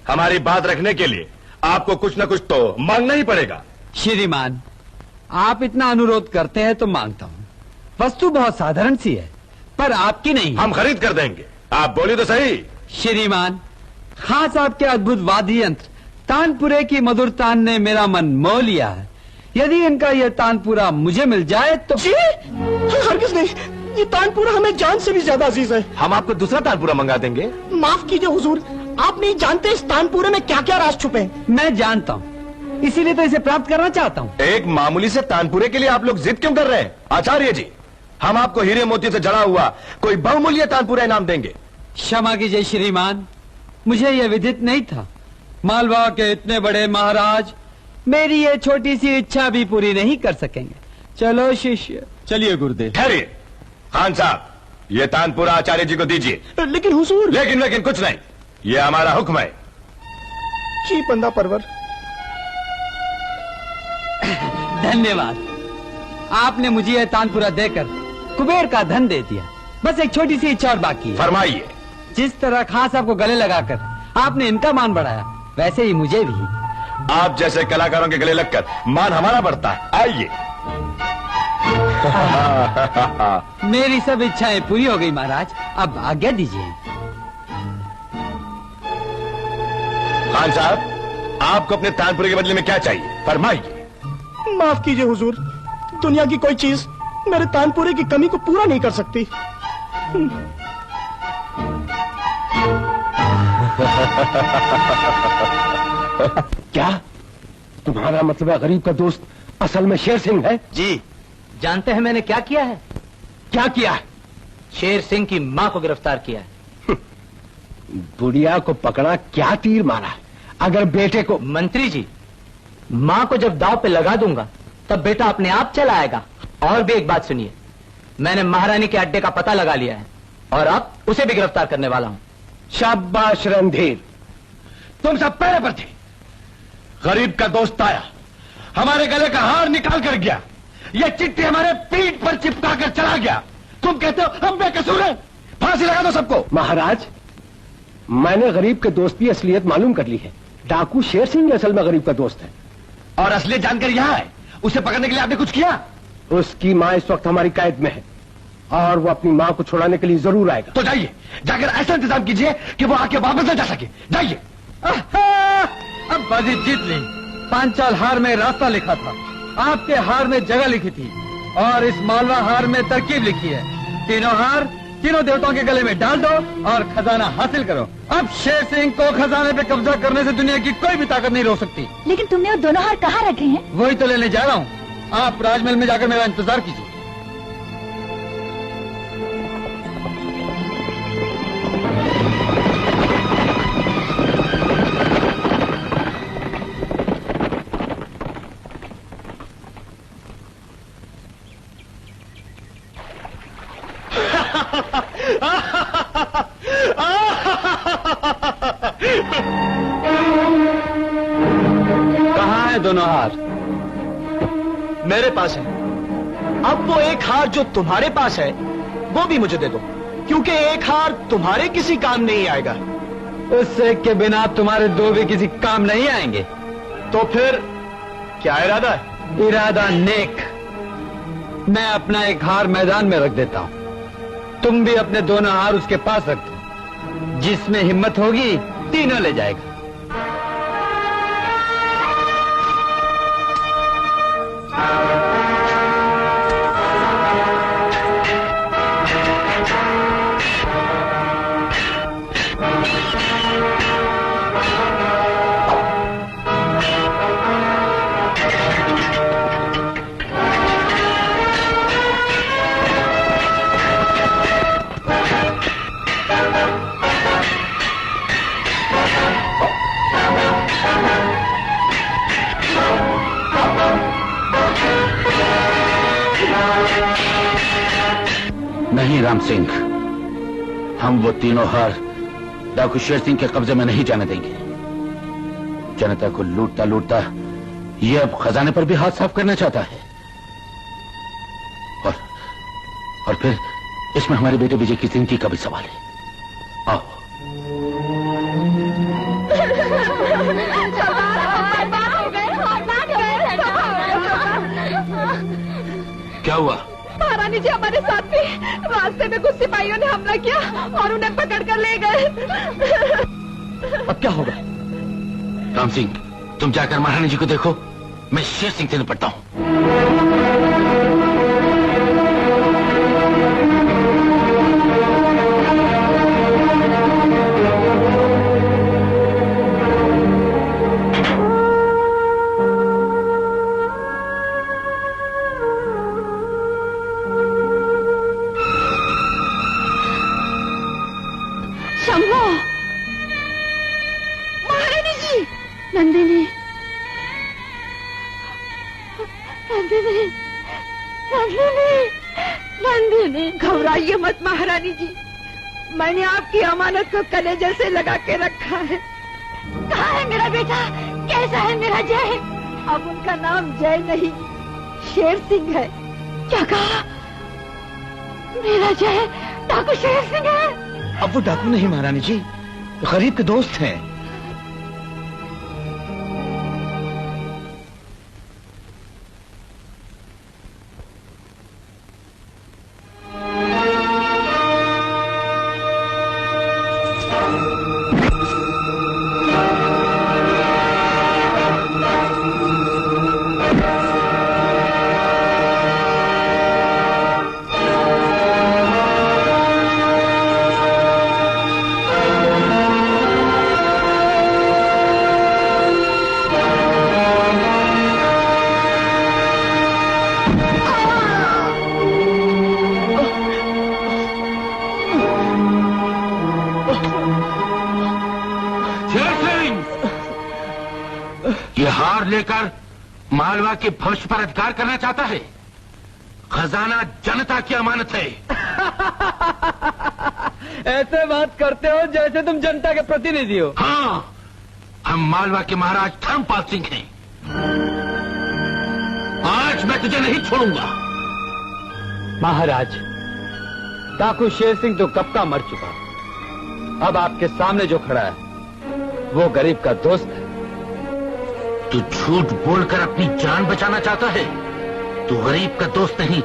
हमारी बात रखने के लिए आपको कुछ न कुछ तो मांगना ही पड़ेगा। श्रीमान, आप इतना अनुरोध करते हैं तो मांगता हूँ। वस्तु बहुत साधारण सी है, पर आपकी नहीं। हम खरीद कर देंगे, आप बोलिए तो सही। श्रीमान, खान साहब के अद्भुत वाद्य यंत्र तानपुरे की मधुर तान ने मेरा मन मोह लिया है। यदि इनका यह तानपुरा मुझे मिल जाए तो। जी हरगिज़ नहीं, ये तानपुरा हमें जान से भी ज्यादा अजीज है। हम आपको दूसरा तानपुरा मंगा देंगे। माफ कीजिए हुजूर, आप नहीं जानते इस तानपुरे में क्या क्या राज छुपे हैं। मैं जानता हूँ, इसीलिए तो इसे प्राप्त करना चाहता हूँ। एक मामूली से तानपुरे के लिए आप लोग जिद क्यों कर रहे हैं? आचार्य जी, हम आपको हीरे मोती से जड़ा हुआ कोई बहुमूल्य तानपुरा इनाम देंगे। क्षमा कीजिए श्रीमान, मुझे यह विदित नहीं था। मालवा के इतने बड़े महाराज मेरी ये छोटी सी इच्छा भी पूरी नहीं कर सकेंगे। चलो शिष्य। चलिए गुरुदेव। ठहरिए खान साहब, ये तानपुरा आचार्य जी को दीजिए। लेकिन हुजूर। लेकिन कुछ नहीं, ये हमारा हुक्म है। जी बंदा परवर। धन्यवाद, आपने मुझे यह तानपुरा देकर कुबेर का धन दे दिया। बस एक छोटी सी इच्छा और बाकी है। फरमाइए। जिस तरह खान साहब को गले लगाकर आपने इनका मान बढ़ाया, वैसे ही मुझे भी। आप जैसे कलाकारों के गले लगकर मान हमारा बढ़ता है। आइए। मेरी सब इच्छाएं पूरी हो गई महाराज, अब आज्ञा दीजिए। खान साहब, आपको अपने तानपुरे के बदले में क्या चाहिए? फरमाइए। माफ कीजिए हुजूर, दुनिया की कोई चीज मेरे तानपुरे की कमी को पूरा नहीं कर सकती। क्या तुम्हारा मतलब है गरीब का दोस्त असल में शेर सिंह है? जी, जानते हैं मैंने क्या किया है? क्या किया है? शेर सिंह की मां को गिरफ्तार किया है। बुढ़िया को पकड़ा, क्या तीर मारा है? अगर बेटे को। मंत्री जी, मां को जब दांव पे लगा दूंगा तब बेटा अपने आप चला आएगा। और भी एक बात सुनिए, मैंने महारानी के अड्डे का पता लगा लिया है और अब उसे भी गिरफ्तार करने वाला हूं। शाबाश रणधीर, तुम सब पहले पर थे। गरीब का दोस्त आया, हमारे गले का हार निकाल कर गया, ये चिट्ठी हमारे पीठ पर चिपका कर चला गया। तुम कहते हो हम बेकसूर हैं? फांसी लगा दो सबको। महाराज, मैंने गरीब के दोस्त की असलियत मालूम कर ली है। डाकू शेर सिंह असल में गरीब का दोस्त है। और असलियत जानकर यहां है, उसे पकड़ने के लिए आपने कुछ किया? उसकी मां इस वक्त हमारी कैद में है और वो अपनी मां को छुड़ाने के लिए जरूर आएगा। तो जाइए, जाकर ऐसा इंतजाम कीजिए कि वो आके वापस न जा सके। जाइए। अब बाजी जीत ली। पांचाल हार में रास्ता लिखा था, आपके हार में जगह लिखी थी और इस मालवा हार में तरकीब लिखी है। तीनों हार तीनों देवताओं के गले में डाल दो और खजाना हासिल करो। अब शेर सिंह को खजाने पे कब्जा करने से दुनिया की कोई भी ताकत नहीं रोक सकती। लेकिन तुमने वो दोनों हार कहाँ रखे हैं? वही तो लेने जा रहा हूँ। आप राजमहल में जाकर मेरा इंतजार कीजिए। कहाँ है दोनों हार? मेरे पास है। अब वो एक हार जो तुम्हारे पास है वो भी मुझे दे दो, क्योंकि एक हार तुम्हारे किसी काम नहीं आएगा। उस एक के बिना तुम्हारे दो भी किसी काम नहीं आएंगे। तो फिर क्या इरादा है? इरादा नेक। मैं अपना एक हार मैदान में रख देता हूं, तुम भी अपने दोनों हार उसके पास रख दो। जिसमें हिम्मत होगी तीनों ले जाएगा। नहीं राम सिंह, हम वो तीनों हार डाकू शेर सिंह के कब्जे में नहीं जाने देंगे। जनता को लूटता लूटता ये अब खजाने पर भी हाथ साफ करना चाहता है, और फिर इसमें हमारे बेटे विजय की जिंदगी का भी सवाल है। आओ। क्या हुआ? महारानी जी हमारे साथ भी रास्ते में कुछ सिपाहियों ने हमला किया और उन्हें पकड़ कर ले गए। अब क्या होगा? राम सिंह, तुम जाकर महारानी जी को देखो, मैं शेर सिंह से निपटता हूं। नंदिनी, नंदिनी, नंदिनी, नंदिनी, घबराइए मत महारानी जी, मैंने आपकी अमानत को कलेजे से लगा के रखा है। कहाँ है मेरा बेटा? कैसा है मेरा जय? अब उनका नाम जय नहीं शेर सिंह है। क्या कहा? मेरा जय डाकू शेर सिंह है? अब वो डाकू नहीं महारानी जी, गरीब के दोस्त हैं। लेकर मालवा के भविष्य पर अधिकार करना चाहता है। खजाना जनता की अमानत है। ऐसे बात करते हो जैसे तुम जनता के प्रतिनिधि हो। हाँ, हम मालवा के महाराज धर्मपाल सिंह हैं। आज मैं तुझे नहीं छोड़ूंगा। महाराज, डाकू शेर सिंह तो कब का मर चुका। अब आपके सामने जो खड़ा है वो गरीब का दोस्त है। तू झूठ बोलकर अपनी जान बचाना चाहता है। तू गरीब का दोस्त नहीं,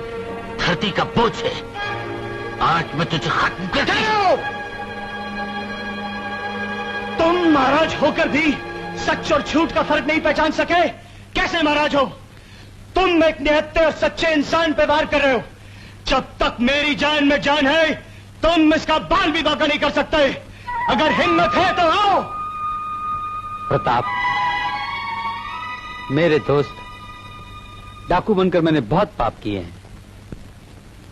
धरती का बोझ है। आज मैं तुझे खत्म कर दूं। तुम महाराज होकर भी सच और झूठ का फर्क नहीं पहचान सके? कैसे महाराज हो? तुम एक निहत्थे और सच्चे इंसान पे वार कर रहे हो। जब तक मेरी जान में जान है, तुम इसका बाल भी बांका नहीं कर सकते। अगर हिम्मत है तो आओ। प्रताप, मेरे दोस्त, डाकू बनकर मैंने बहुत पाप किए हैं।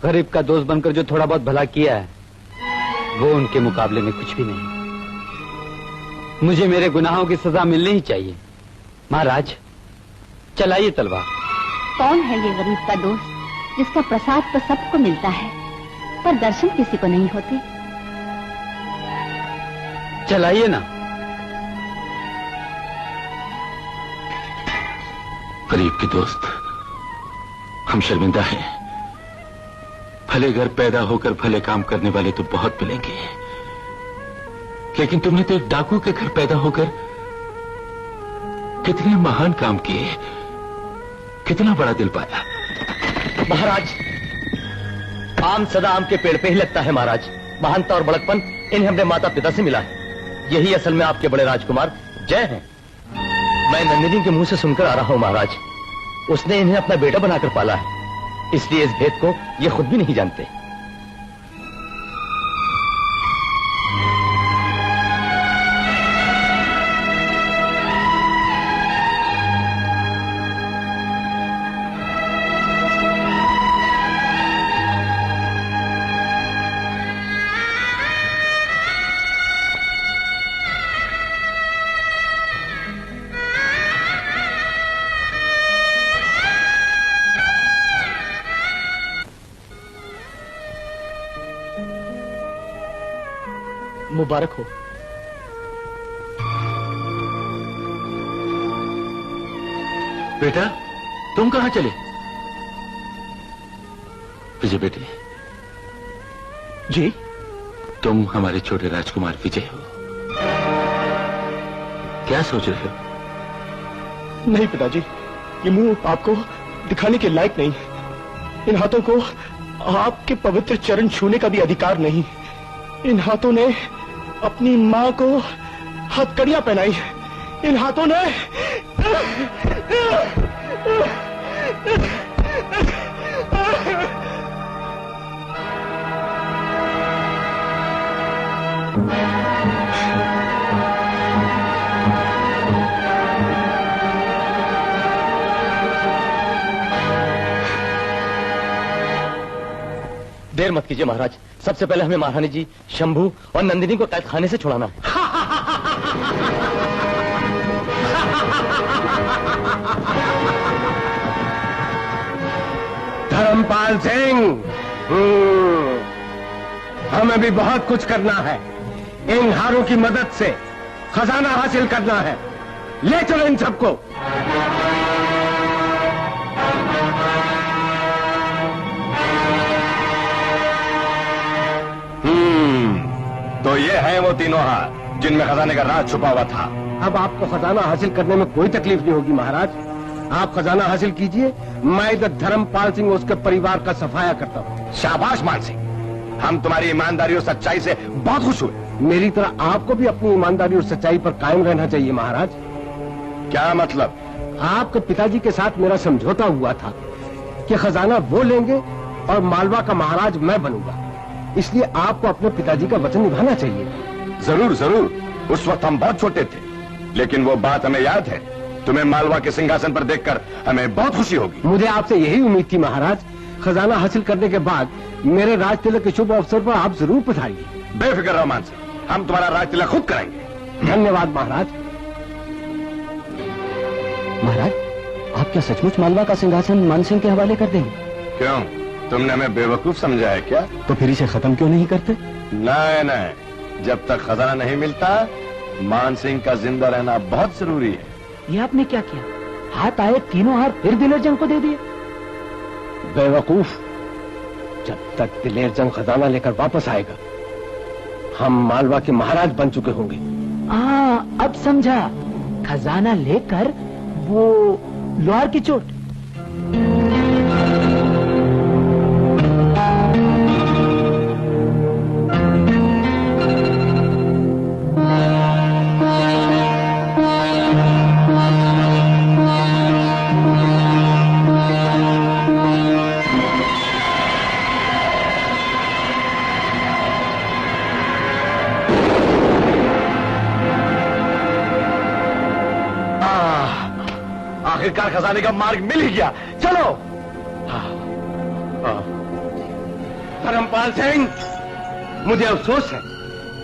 गरीब का दोस्त बनकर जो थोड़ा बहुत भला किया है वो उनके मुकाबले में कुछ भी नहीं। मुझे मेरे गुनाहों की सजा मिलनी ही चाहिए। महाराज, चलाइए तलवार। कौन है ये गरीब का दोस्त जिसका प्रसाद तो सबको मिलता है पर दर्शन किसी को नहीं होते? चलाइए ना। गरीब के दोस्त, हम शर्मिंदा हैं। भले घर पैदा होकर भले काम करने वाले तो बहुत मिलेंगे, लेकिन तुमने तो एक डाकू के घर पैदा होकर कितने महान काम किए, कितना बड़ा दिल पाया। महाराज, आम सदा आम के पेड़ पे ही लगता है महाराज। महानता और बड़कपन इन्हें हमने माता पिता से मिला है। यही असल में आपके बड़े राजकुमार जय हैं। मैं नंदिनी के मुंह से सुनकर आ रहा हूं महाराज। उसने इन्हें अपना बेटा बनाकर पाला है, इसलिए इस भेद को ये खुद भी नहीं जानते। मुबारक हो। बेटा, तुम कहां चले? विजय बेटे। जी? तुम हमारे छोटे राजकुमार विजय हो। क्या सोच रहे हो? नहीं पिताजी, ये मुंह आपको दिखाने के लायक नहीं। इन हाथों को आपके पवित्र चरण छूने का भी अधिकार नहीं। इन हाथों ने अपनी मां को हथकड़ियां पहनाई। इन हाथों ने देर मत कीजिए महाराज, सबसे पहले हमें महारानी जी, शंभू और नंदिनी को कैद खाने से छुड़ाना है। धर्मपाल सिंह, हमें भी बहुत कुछ करना है। इन हारों की मदद से खजाना हासिल करना है। ले चलो इन सबको। तो ये है वो तीनों हार जिनमें खजाने का राज छुपा हुआ था। अब आपको खजाना हासिल करने में कोई तकलीफ नहीं होगी महाराज। आप खजाना हासिल कीजिए, मैं इधर धर्मपाल सिंह उसके परिवार का सफाया करता हूँ। शाबाश मान सिंह, हम तुम्हारी ईमानदारी और सच्चाई से बहुत खुश हुए। मेरी तरह आपको भी अपनी ईमानदारी और सच्चाई पर कायम रहना चाहिए महाराज। क्या मतलब? आपके पिताजी के साथ मेरा समझौता हुआ था कि खजाना वो लेंगे और मालवा का महाराज मैं बनूंगा, इसलिए आपको अपने पिताजी का वचन निभाना चाहिए। जरूर जरूर, उस वक्त हम बहुत छोटे थे, लेकिन वो बात हमें याद है। तुम्हें मालवा के सिंहासन पर देखकर हमें बहुत खुशी होगी। मुझे आपसे यही उम्मीद थी महाराज। खजाना हासिल करने के बाद मेरे राज तिलक के शुभ अवसर पर आप जरूर पधारिए। बेफिक्र रहो मान सिंह, हम तुम्हारा राज तिलक खुद करेंगे। धन्यवाद महाराज। महाराज, आप क्या सचमुच मालवा का सिंहासन मान सिंह के हवाले कर देंगे? क्यों, तुमने हमें बेवकूफ समझा है क्या? तो फिर इसे खत्म क्यों नहीं करते? नहीं नहीं, जब तक खजाना नहीं मिलता मान सिंह का जिंदा रहना बहुत जरूरी है। ये आपने क्या किया? हाथ आए तीनों हार फिर दिलेर जंग को दे दिए। बेवकूफ, जब तक दिलेर जंग खजाना लेकर वापस आएगा हम मालवा के महाराज बन चुके होंगे। अब समझा। खजाना लेकर वो लोहार की चोट। आखिरकार खजाने का मार्ग मिल ही गया। चलो। धर्मपाल सिंह, मुझे अफसोस है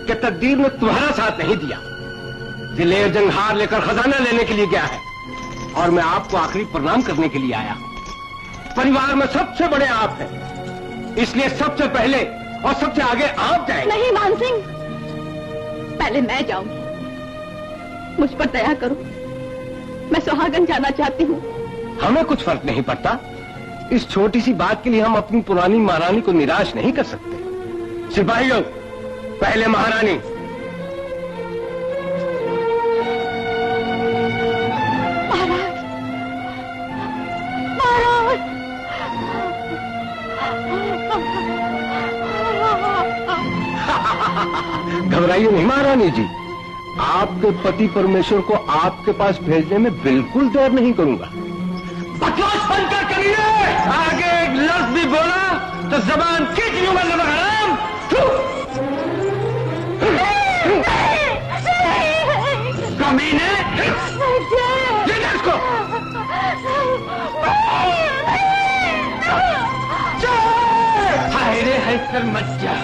कि तकदीर ने तुम्हारा साथ नहीं दिया। दिलेर जंग हार लेकर खजाना लेने के लिए गया है और मैं आपको आखिरी प्रणाम करने के लिए आया हूं। परिवार में सबसे बड़े आप हैं, इसलिए सबसे पहले और सबसे आगे आप जाएं। नहीं मान सिंह, पहले मैं जाऊंगी। मुझ पर दया करो, मैं सुहागन जाना चाहती हूँ। हमें कुछ फर्क नहीं पड़ता। इस छोटी सी बात के लिए हम अपनी पुरानी महारानी को निराश नहीं कर सकते। सिपाहियों, पहले महारानी। महाराज, महाराज। घबराइए नहीं महारानी जी, आपके पति परमेश्वर को आपके पास भेजने में बिल्कुल देर नहीं करूंगा। बकवास बंद कर कमीने। आगे एक लफ्ज भी बोला तो जबान खींच लूंगा नमक हराम। कमीने ले जा इसको। हाय रे हाय सर मत जा।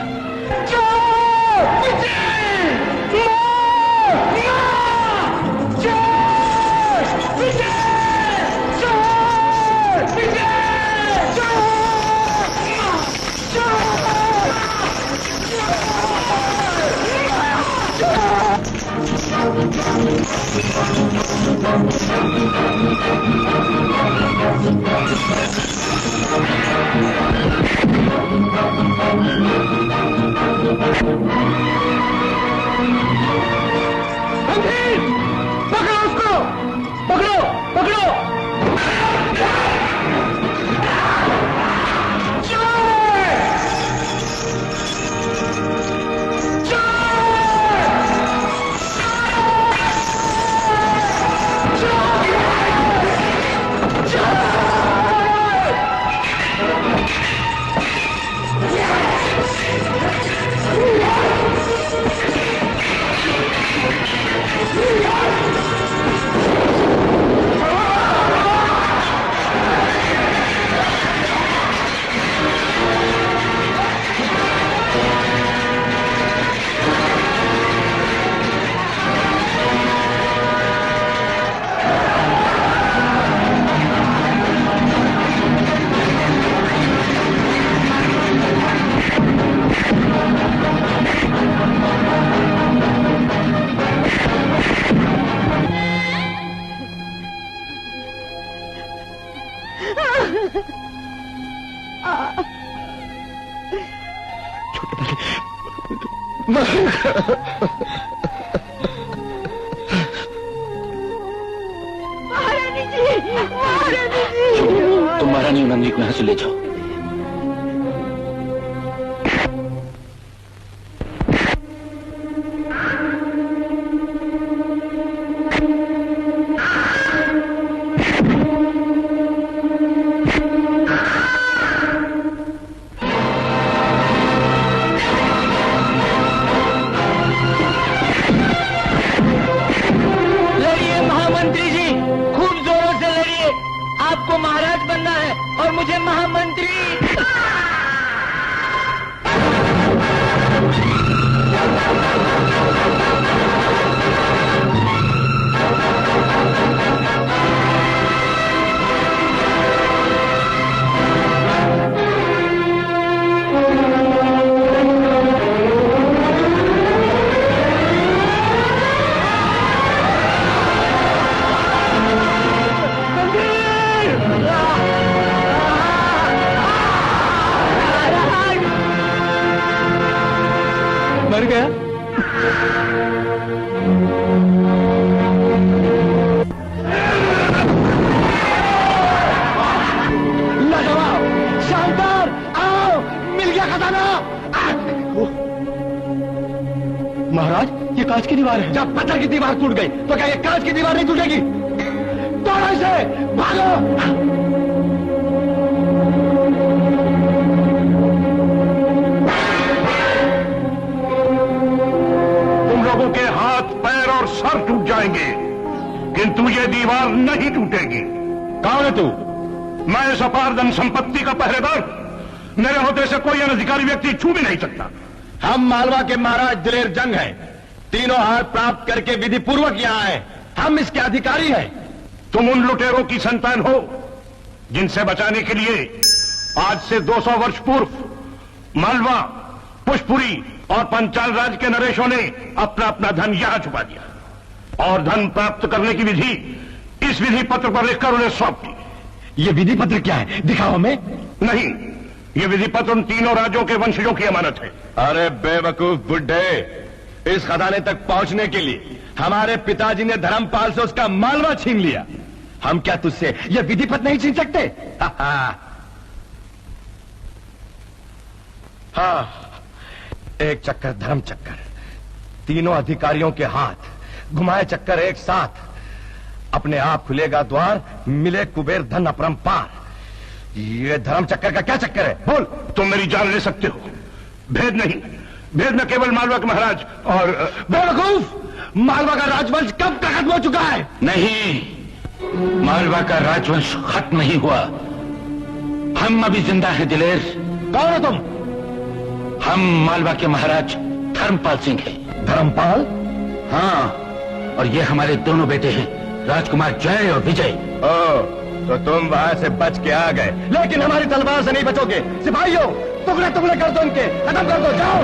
पकड़ो उसको, पकड़ो पकड़ो। महारानी जी, महारानी जी। तुम महारानी नंदी को यहाँ से ले जाओ। महाराज बनना है और मुझे महामंत्री। मर गया। लाजवाब, शानदार, आओ, मिल गया खजाना। महाराज, ये कांच की दीवार है। जब पत्थर की दीवार टूट गई तो क्या ये कांच की दीवार नहीं टूटेगी? तोड़ो इसे, भागो। के हाथ पैर और सर टूट जाएंगे, किंतु ये दीवार नहीं टूटेगी। कौन है तू? मैं इस अपार धन संपत्ति का पहरेदार। मेरे होते से कोई अनधिकारी व्यक्ति छू भी नहीं सकता। हम मालवा के महाराज दिलेर जंग हैं। तीनों हार प्राप्त करके विधि पूर्वक यहाँ आए। हम इसके अधिकारी हैं। तुम उन लुटेरों की संतान हो जिनसे बचाने के लिए आज से 200 वर्ष पूर्व मालवा, पुष्पुरी और पंचाल राज के नरेशों ने अपना अपना धन यहां छुपा दिया और धन प्राप्त करने की विधि इस विधि पत्र पर लिखकर उन्हें सौंप दी। ये विधि पत्र क्या है? दिखाओ हमें। नहीं, ये विधि पत्र उन तीनों राज्यों के वंशजों की अमानत है। अरे बेवकूफ बुड्ढे, इस खजाने तक पहुंचने के लिए हमारे पिताजी ने धर्मपाल से उसका मालवा छीन लिया। हम क्या तुझसे यह विधि पत्र नहीं छीन सकते? हाँ, एक चक्कर धर्म चक्कर, तीनों अधिकारियों के हाथ घुमाए चक्कर एक साथ। अपने आप खुलेगा द्वार, मिले कुबेर धन अपरंपार। ये धर्म चक्कर का क्या चक्कर है? बोल। तुम मेरी जान ले सकते हो, भेद नहीं। भेद न केवल मालवा के महाराज और बेवकूफ, मालवा का राजवंश कब का खत्म हो चुका है? नहीं, मालवा का राजवंश खत्म नहीं हुआ। हम अभी जिंदा हैं दिलेर। कौन हो तुम? हम मालवा के महाराज धर्मपाल सिंह हैं। धर्मपाल? हाँ, और ये हमारे दोनों बेटे हैं, राजकुमार जय और विजय। तो तुम वहां से बच के आ गए, लेकिन हमारी तलवार से नहीं बचोगे। सिपाहियों, टुकड़े टुकड़े कर दो इनके, खत्म कर दो, जाओ।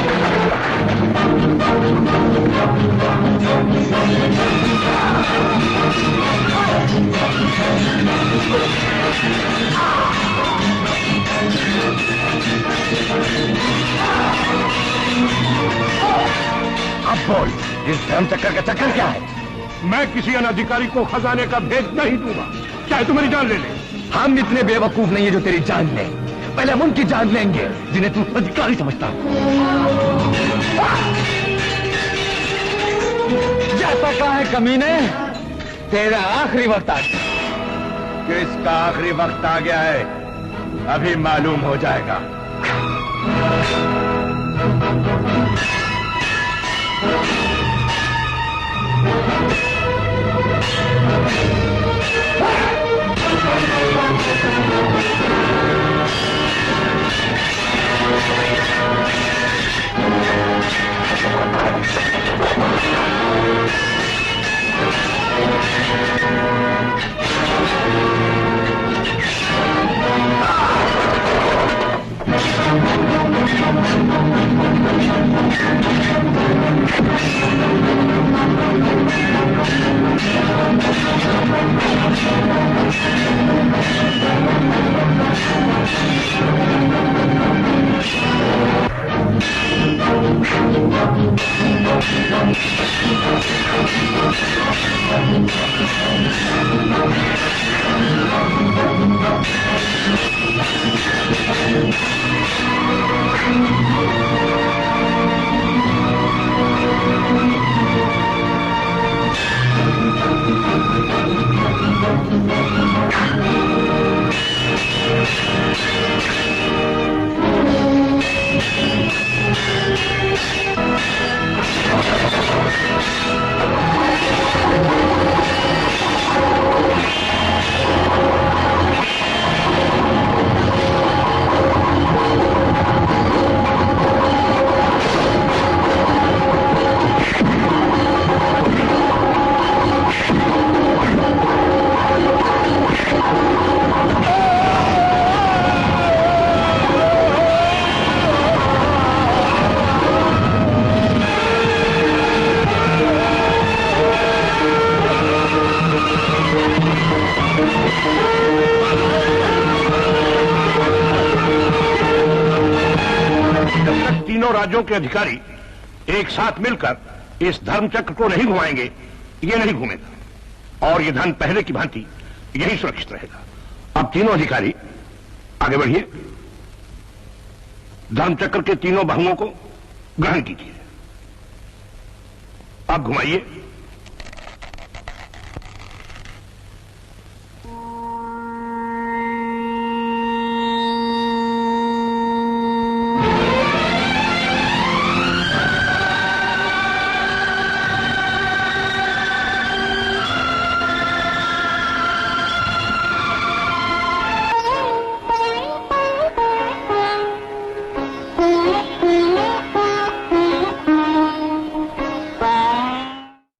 अब बोल, इस धर्म चक्कर का चक्कर क्या है? मैं किसी अनधिकारी को खजाने का भेद नहीं दूंगा, चाहे तू मेरी जान ले ले। हम इतने बेवकूफ नहीं है जो तेरी जान ले। पहले हम उनकी जान लेंगे जिन्हें तू अधिकारी समझता है। जैसा कहा है कमीने, तेरा आखिरी वक्त आ गया। किसका आखिरी वक्त आ गया है, अभी मालूम हो जाएगा। तीनों राज्यों के अधिकारी एक साथ मिलकर इस धर्मचक्र को नहीं घुमाएंगे, ये नहीं घूमेगा और ये धन पहले की भांति यही सुरक्षित रहेगा। अब तीनों अधिकारी आगे बढ़िए, धर्मचक्र के तीनों बाहुओं को ग्रहण कीजिए। अब घुमाइए।